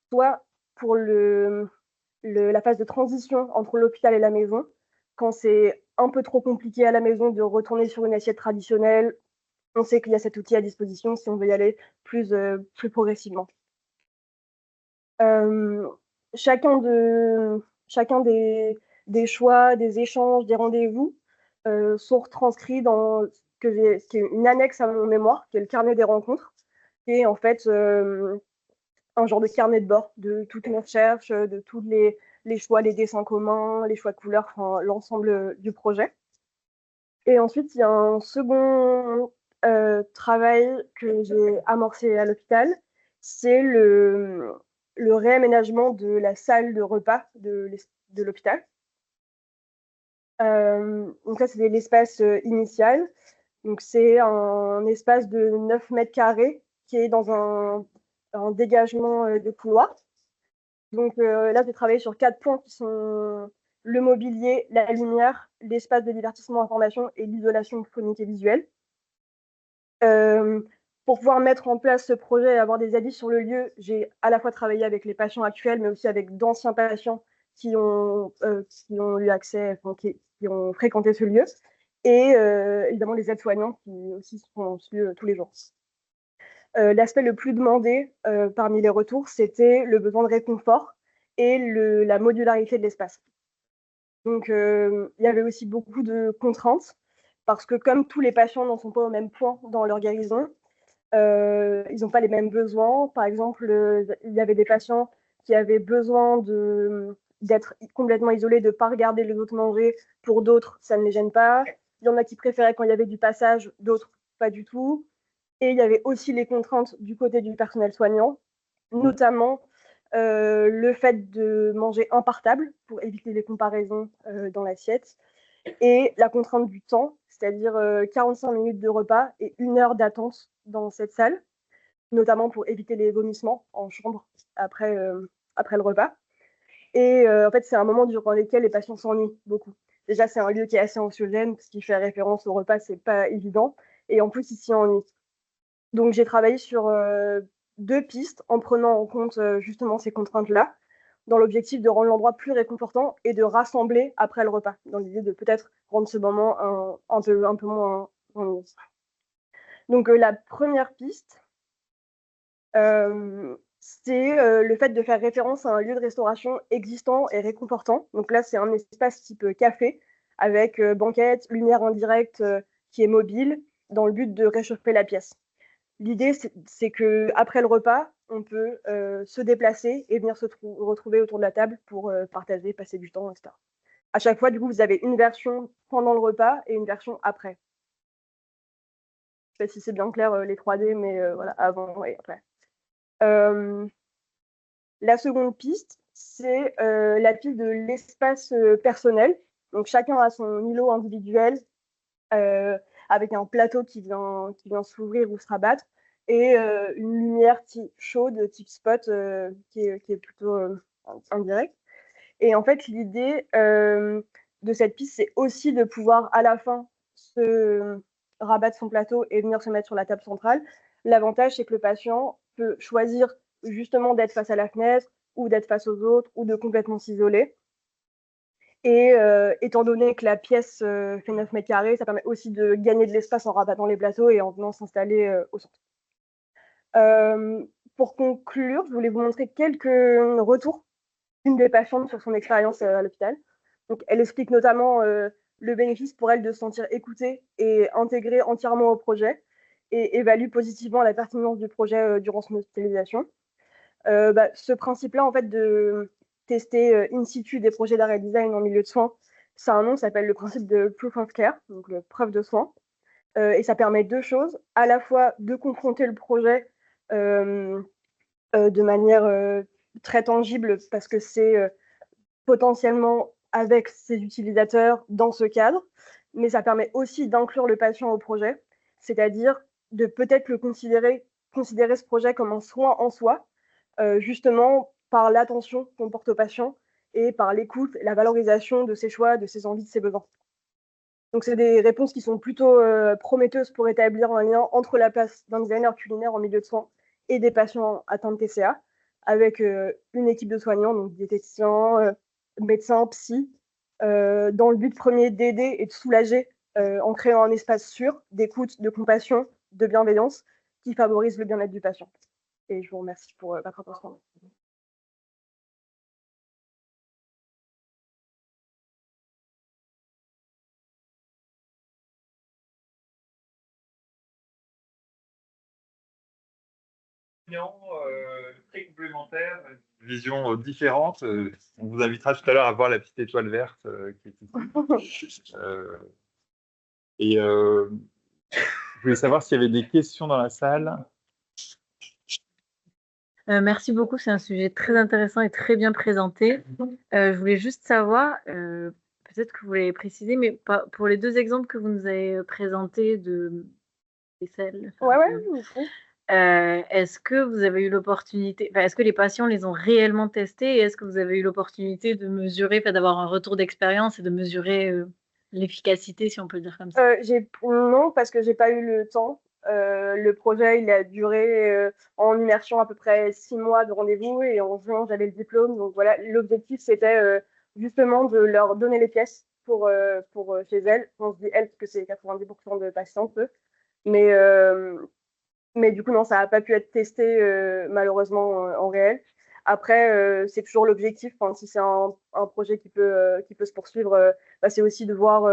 soit pour la phase de transition entre l'hôpital et la maison, quand c'est un peu trop compliqué à la maison de retourner sur une assiette traditionnelle. On sait qu'il y a cet outil à disposition si on veut y aller plus progressivement. Chacun des choix, des échanges, des rendez-vous sont retranscrits dans ce qui est une annexe à mon mémoire, qui est le carnet des rencontres, qui est en fait un genre de carnet de bord de toutes mes recherches, de tous les choix, les dessins communs, les choix de couleurs, enfin, l'ensemble du projet. Et ensuite, il y a un second travail que j'ai amorcé à l'hôpital, c'est le réaménagement de la salle de repas de l'hôpital. Donc ça, c'était l'espace initial. Donc c'est un espace de 9 mètres carrés qui est dans un dégagement de couloir. Donc là, j'ai travaillé sur 4 points qui sont le mobilier, la lumière, l'espace de divertissement, information et l'isolation phonique et visuelle. Pour pouvoir mettre en place ce projet et avoir des avis sur le lieu, j'ai à la fois travaillé avec les patients actuels, mais aussi avec d'anciens patients qui ont eu accès, enfin, qui ont fréquenté ce lieu, et évidemment les aides-soignants qui aussi sont ce lieu tous les jours. L'aspect le plus demandé parmi les retours, c'était le besoin de réconfort et la modularité de l'espace. Donc, il y avait aussi beaucoup de contraintes, parce que comme tous les patients n'en sont pas au même point dans leur guérison, ils n'ont pas les mêmes besoins. Par exemple, il y avait des patients qui avaient besoin d'être complètement isolés, de ne pas regarder les autres manger. Pour d'autres, ça ne les gêne pas. Il y en a qui préféraient quand il y avait du passage, d'autres pas du tout. Et il y avait aussi les contraintes du côté du personnel soignant, notamment le fait de manger un par table pour éviter les comparaisons dans l'assiette, et la contrainte du temps, c'est-à-dire 45 minutes de repas et 1 heure d'attente dans cette salle, notamment pour éviter les vomissements en chambre après le repas. Et en fait, c'est un moment durant lequel les patients s'ennuient beaucoup. Déjà, c'est un lieu qui est assez anxiogène, parce qu'il fait référence au repas, c'est pas évident. Et en plus, ils s'y ennuient. Donc, j'ai travaillé sur 2 pistes en prenant en compte justement ces contraintes-là, dans l'objectif de rendre l'endroit plus réconfortant et de rassembler après le repas, dans l'idée de peut-être rendre ce moment un peu moins ennuyeux. Donc, la première piste, c'est le fait de faire référence à un lieu de restauration existant et réconfortant. Donc là, c'est un espace type café, avec banquette, lumière en direct qui est mobile, dans le but de réchauffer la pièce. L'idée, c'est qu'après le repas, on peut se déplacer et venir se retrouver autour de la table pour partager, passer du temps, etc. À chaque fois, du coup, vous avez une version pendant le repas et une version après. Je ne sais pas si c'est bien clair, les 3D, mais voilà, avant et après. La seconde piste, c'est la piste de l'espace personnel. Donc, chacun a son îlot individuel avec un plateau qui vient s'ouvrir ou se rabattre, et une lumière chaude, type spot, qui est plutôt indirecte. Et en fait, l'idée de cette piste, c'est aussi de pouvoir à la fin se rabattre son plateau et venir se mettre sur la table centrale. L'avantage, c'est que le patient peut choisir justement d'être face à la fenêtre ou d'être face aux autres ou de complètement s'isoler. Et étant donné que la pièce fait 9 mètres carrés, ça permet aussi de gagner de l'espace en rabattant les plateaux et en venant s'installer au centre. Pour conclure, je voulais vous montrer quelques retours d'une des patientes sur son expérience à l'hôpital. Donc, elle explique notamment le bénéfice pour elle de se sentir écoutée et intégrée entièrement au projet, et évalue positivement la pertinence du projet durant son hospitalisation. Ce principe-là, en fait, de tester in situ des projets d'arrêt design en milieu de soins, ça a un nom, ça s'appelle le principe de proof of care, donc le preuve de soins. Et ça permet 2 choses, à la fois de confronter le projet de manière très tangible, parce que c'est potentiellement avec ses utilisateurs dans ce cadre, mais ça permet aussi d'inclure le patient au projet, c'est-à-dire de peut-être considérer ce projet comme un soin en soi, justement par l'attention qu'on porte au patient et par l'écoute, la valorisation de ses choix, de ses envies, de ses besoins. Donc, c'est des réponses qui sont plutôt prometteuses pour établir un lien entre la place d'un designer culinaire en milieu de soins et des patients atteints de TCA, avec une équipe de soignants, donc diététiciens, médecins, psy, dans le but premier d'aider et de soulager en créant un espace sûr d'écoute, de compassion, de bienveillance qui favorise le bien-être du patient. Et je vous remercie pour votre attention. Très complémentaire, une vision différente. On vous invitera tout à l'heure à voir la petite étoile verte qui est ici. Je voulais savoir s'il y avait des questions dans la salle. Merci beaucoup, c'est un sujet très intéressant et très bien présenté. Je voulais juste savoir, peut-être que vous l'avez précisé, mais pour les 2 exemples que vous nous avez présentés de vaisselle, Ouais, est-ce que vous avez eu l'opportunité, est-ce que les patients les ont réellement testés et est-ce que vous avez eu l'opportunité de mesurer, d'avoir un retour d'expérience et de mesurer l'efficacité, si on peut dire comme ça? Non, parce que j'ai pas eu le temps. Le projet, il a duré en immersion à peu près 6 mois de rendez-vous et en juin, j'avais le diplôme. Donc voilà, l'objectif, c'était justement de leur donner les pièces pour chez elles. On se dit elles parce que c'est 90% de patientes, eux. Mais du coup, non, ça n'a pas pu être testé malheureusement en réel. Après, c'est toujours l'objectif. Enfin, si c'est un projet qui peut se poursuivre, c'est aussi de voir,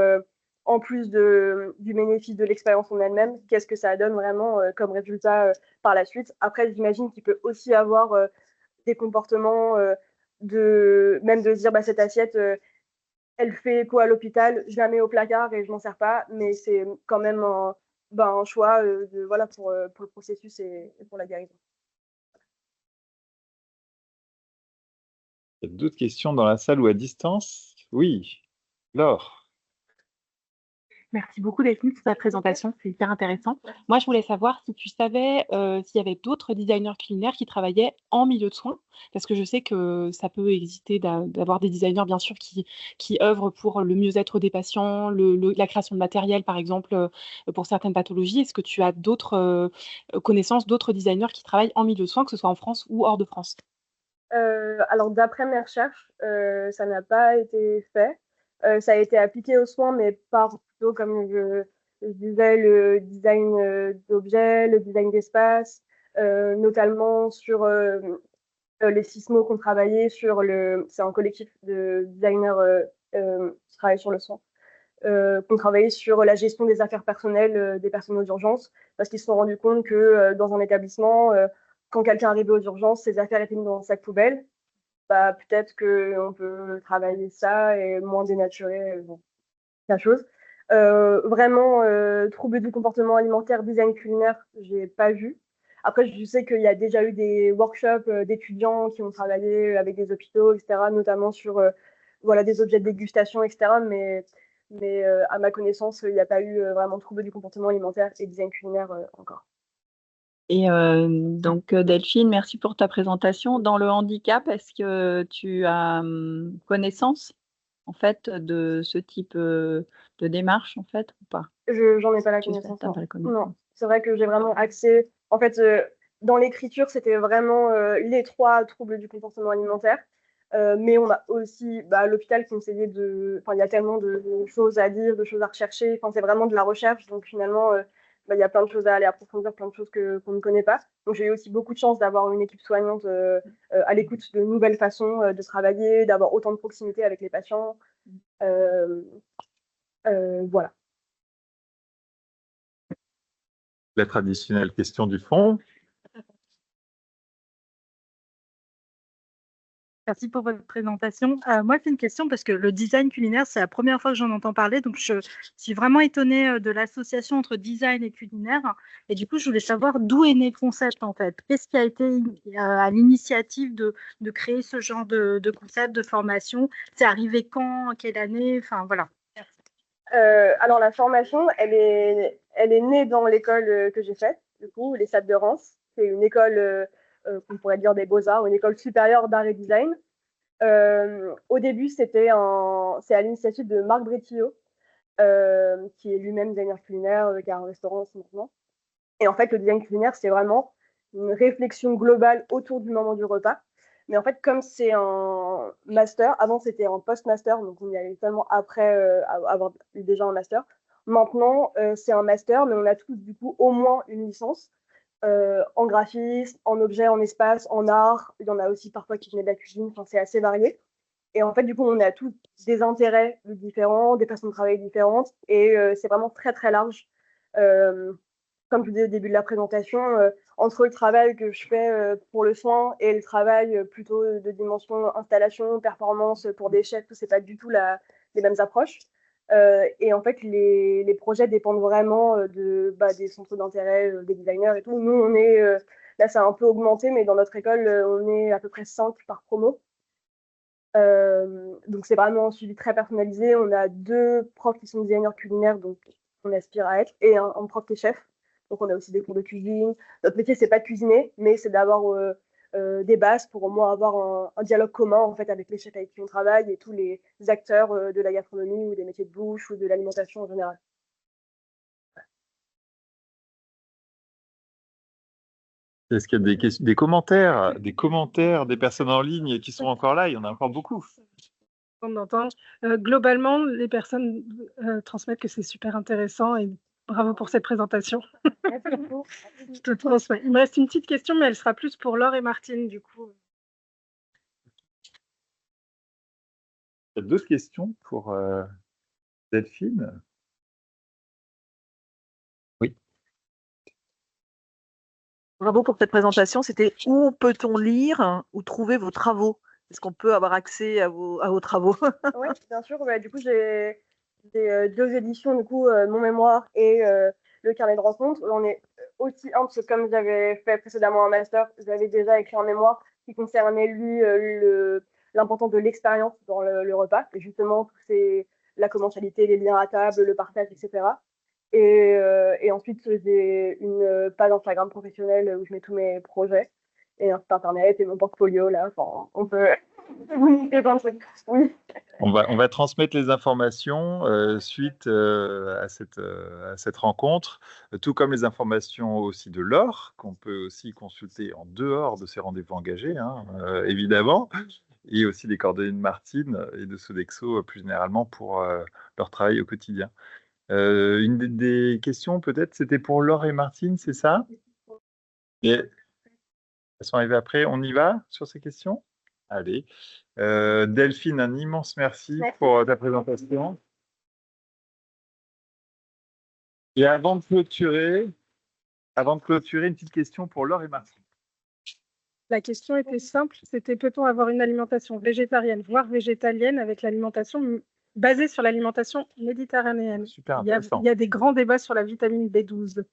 en plus du bénéfice de l'expérience en elle-même, qu'est-ce que ça donne vraiment comme résultat par la suite. Après, j'imagine qu'il peut aussi avoir des comportements même de se dire cette assiette, elle fait quoi à l'hôpital, je la mets au placard et je m'en sers pas, mais c'est quand même un choix voilà, pour le processus et pour la guérison. Il y a d'autres questions dans la salle ou à distance? Oui, Laure. Merci beaucoup Delphine pour ta présentation, c'est hyper intéressant. Moi, je voulais savoir si tu savais s'il y avait d'autres designers culinaires qui travaillaient en milieu de soins, parce que je sais que ça peut exister d'avoir des designers, bien sûr, qui œuvrent pour le mieux-être des patients, la création de matériel, par exemple, pour certaines pathologies. Est-ce que tu as d'autres connaissances, d'autres designers qui travaillent en milieu de soins, que ce soit en France ou hors de France? Alors, d'après mes recherches, ça n'a pas été fait. Ça a été appliqué aux soins, mais pas plutôt comme je disais, le design d'objets, le design d'espace, notamment sur les sismos qu'on travaillait c'est un collectif de designers qui travaillent sur le soin, qu'on travaillait sur la gestion des affaires personnelles des personnes aux urgences, parce qu'ils se sont rendus compte que dans un établissement, quand quelqu'un arrivait aux urgences, ses affaires étaient mises dans un sac poubelle. Peut-être qu'on peut travailler ça et moins dénaturer la chose. Vraiment, troubles du comportement alimentaire, design culinaire, j'ai pas vu. Après, je sais qu'il y a déjà eu des workshops d'étudiants qui ont travaillé avec des hôpitaux, etc., notamment sur voilà, des objets de dégustation, etc. Mais à ma connaissance, il n'y a pas eu vraiment troubles du comportement alimentaire et design culinaire encore. Et donc Delphine, merci pour ta présentation. Dans le handicap, est-ce que tu as connaissance en fait de ce type de démarche en fait ou pas? J'en ai pas la connaissance. Non. C'est vrai que j'ai vraiment accès. En fait, dans l'écriture, c'était vraiment les 3 troubles du comportement alimentaire. Mais on a aussi à l'hôpital conseillé il y a tellement de choses à lire, de choses à rechercher. Enfin, c'est vraiment de la recherche. Donc finalement, il y a plein de choses à aller approfondir, plein de choses qu'on ne connaît pas. Donc j'ai eu aussi beaucoup de chance d'avoir une équipe soignante à l'écoute de nouvelles façons de travailler, d'avoir autant de proximité avec les patients. Voilà. La traditionnelle question du fond. Merci pour votre présentation. Moi, c'est une question parce que le design culinaire, c'est la première fois que j'en entends parler. Donc, je suis vraiment étonnée de l'association entre design et culinaire. Et du coup, je voulais savoir d'où est né le concept, en fait. Qu'est-ce qui a été à l'initiative de créer ce genre de concept, de formation? C'est arrivé quand? Quelle année? Enfin, voilà. Alors, la formation, elle est née dans l'école que j'ai faite, du coup, les Sables de Reims. C'est une école qu'on pourrait dire des beaux-arts, une école supérieure d'art et design. Au début, c'est à l'initiative de Marc Bretillot, qui est lui-même designer culinaire, qui a un restaurant aussi maintenant. Et en fait, le design culinaire, c'est vraiment une réflexion globale autour du moment du repas. Mais en fait, comme c'est un master, avant c'était un post-master, donc on y allait seulement après avoir eu déjà un master. Maintenant, c'est un master, mais on a tous du coup au moins une licence en graphisme, en objet, en espace, en art. Il y en a aussi parfois qui venaient de la cuisine, enfin, c'est assez varié. Et en fait, du coup, on a tous des intérêts différents, des façons de travailler différentes, et c'est vraiment très très large. Comme je vous disais au début de la présentation, entre le travail que je fais pour le soin et le travail plutôt de dimension installation, performance pour des chefs, c'est pas du tout les mêmes approches. Et en fait, les projets dépendent vraiment des centres d'intérêt des designers et tout. Nous, on est Là, ça a un peu augmenté, mais dans notre école, on est à peu près 5 par promo. Donc, c'est vraiment un suivi très personnalisé. On a 2 profs qui sont designers culinaires, donc on aspire à être, et un prof qui est chef. Donc, on a aussi des cours de cuisine. Notre métier, c'est pas de cuisiner, mais c'est d'avoir des bases pour au moins avoir un dialogue commun en fait avec les chefs avec qui on travaille et tous les acteurs de la gastronomie ou des métiers de bouche ou de l'alimentation en général. Est-ce qu'il y a des commentaires des personnes en ligne qui sont encore là? Il y en a encore beaucoup. On entend. Globalement, les personnes transmettent que c'est super intéressant et bravo pour cette présentation. Merci beaucoup. Je te transmets. Il me reste une petite question, mais elle sera plus pour Laure et Martine, du coup. Il y a d'autres questions pour Delphine? Oui. Bravo pour cette présentation. C'était où peut-on lire ou trouver vos travaux? Est-ce qu'on peut avoir accès à vos travaux? Oui, bien sûr. Ouais, du coup, j'ai 2 éditions, du coup, mon mémoire et le carnet de rencontres. On est aussi un, parce que comme j'avais fait précédemment un master, j'avais déjà écrit un mémoire qui concernait, lui, l'importance de l'expérience dans le repas. Et justement, c'est la commensalité, les liens à table, le partage, etc. Et ensuite, j'ai une page Instagram professionnelle où je mets tous mes projets, et un site internet et mon portfolio, là. Enfin, on peut vous montrer plein de trucs. Oui. On va transmettre les informations suite à cette rencontre, tout comme les informations aussi de Laure, qu'on peut aussi consulter en dehors de ces rendez-vous engagés, hein, évidemment, et aussi les coordonnées de Martine et de Sodexo plus généralement pour leur travail au quotidien. Une des questions, peut-être, c'était pour Laure et Martine, c'est ça? Et elles sont arrivées après. On y va sur ces questions? Allez. Delphine, un immense merci pour ta présentation. Et avant de clôturer, une petite question pour Laure et Martine. La question était simple, c'était peut-on avoir une alimentation végétarienne, voire végétalienne, avec l'alimentation basée sur l'alimentation méditerranéenne? Super intéressant. Il y a des grands débats sur la vitamine B12.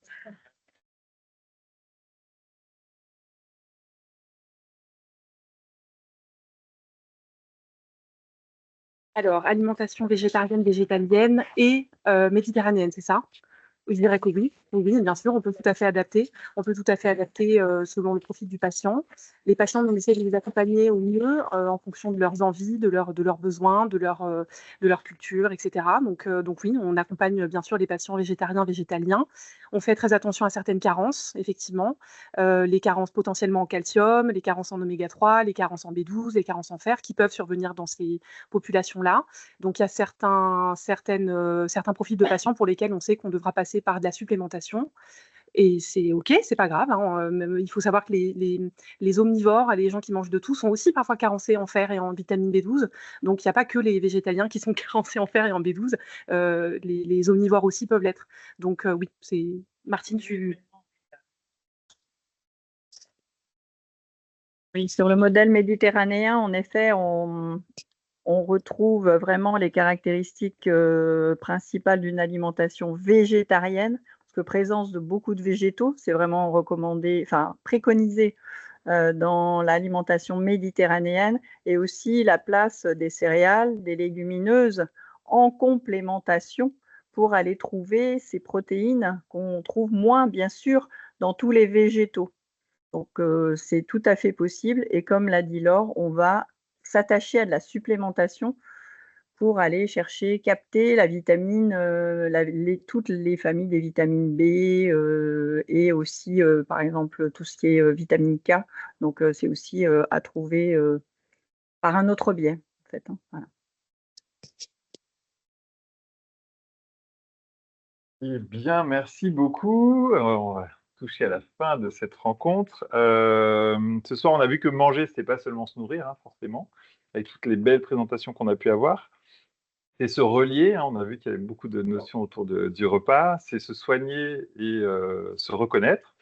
Alors, alimentation végétarienne, végétalienne et méditerranéenne, c'est ça? Je dirais que oui. Oui, bien sûr, on peut tout à fait adapter. On peut tout à fait adapter selon le profil du patient. Les patients, on essaie de les accompagner au mieux en fonction de leurs envies, de leurs besoins, de leur culture, etc. Donc oui, on accompagne bien sûr les patients végétariens, végétaliens. On fait très attention à certaines carences, effectivement. Les carences potentiellement en calcium, les carences en oméga 3, les carences en B12, les carences en fer qui peuvent survenir dans ces populations-là. Donc il y a certains profils de patients pour lesquels on sait qu'on devra passer par de la supplémentation. Et c'est OK, c'est pas grave, hein. Il faut savoir que les omnivores, les gens qui mangent de tout, sont aussi parfois carencés en fer et en vitamine B12. Donc il n'y a pas que les végétaliens qui sont carencés en fer et en B12. Les omnivores aussi peuvent l'être. Donc oui, c'est Martine, tu... Oui, sur le modèle méditerranéen, en effet, on retrouve vraiment les caractéristiques principales d'une alimentation végétarienne, parce que présence de beaucoup de végétaux, c'est vraiment recommandé, enfin préconisé dans l'alimentation méditerranéenne, et aussi la place des céréales, des légumineuses en complémentation pour aller trouver ces protéines qu'on trouve moins, bien sûr, dans tous les végétaux. Donc, c'est tout à fait possible, et comme l'a dit Laure, on va s'attacher à de la supplémentation pour aller chercher, capter la vitamine, toutes les familles des vitamines B, et aussi, par exemple, tout ce qui est vitamine K. Donc, c'est aussi à trouver par un autre biais, en fait, hein, voilà. Eh bien, merci beaucoup. On va toucher à la fin de cette rencontre. Ce soir, on a vu que manger, ce n'était pas seulement se nourrir, hein, forcément, avec toutes les belles présentations qu'on a pu avoir. C'est se relier, hein, on a vu qu'il y avait beaucoup de notions autour du repas, c'est se soigner et se reconnaître,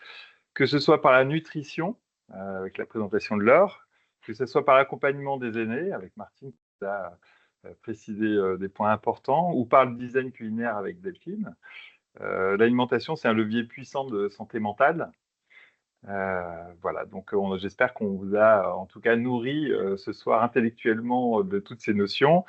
que ce soit par la nutrition, avec la présentation de Laure, que ce soit par l'accompagnement des aînés, avec Martine qui a précisé des points importants, ou par le design culinaire avec Delphine. L'alimentation, c'est un levier puissant de santé mentale. Voilà, donc j'espère qu'on vous a en tout cas nourri ce soir intellectuellement de toutes ces notions.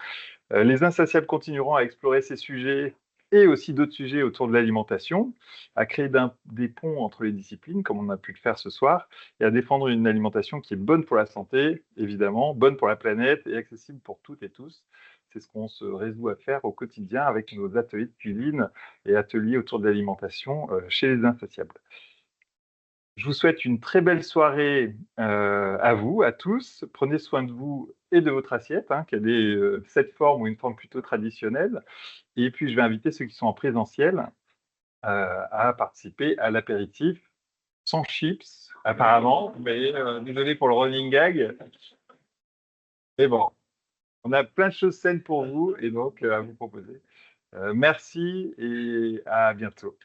Les insatiables continueront à explorer ces sujets et aussi d'autres sujets autour de l'alimentation, à créer des ponts entre les disciplines, comme on a pu le faire ce soir, et à défendre une alimentation qui est bonne pour la santé, évidemment, bonne pour la planète et accessible pour toutes et tous. C'est ce qu'on se résout à faire au quotidien avec nos ateliers de cuisine et ateliers autour de l'alimentation chez les insatiables. Je vous souhaite une très belle soirée à vous, à tous. Prenez soin de vous et de votre assiette, qu'elle ait cette forme ou une forme plutôt traditionnelle. Et puis, je vais inviter ceux qui sont en présentiel à participer à l'apéritif sans chips, apparemment. Mais désolé pour le running gag. Mais bon, on a plein de choses saines pour vous et donc à vous proposer. Merci et à bientôt.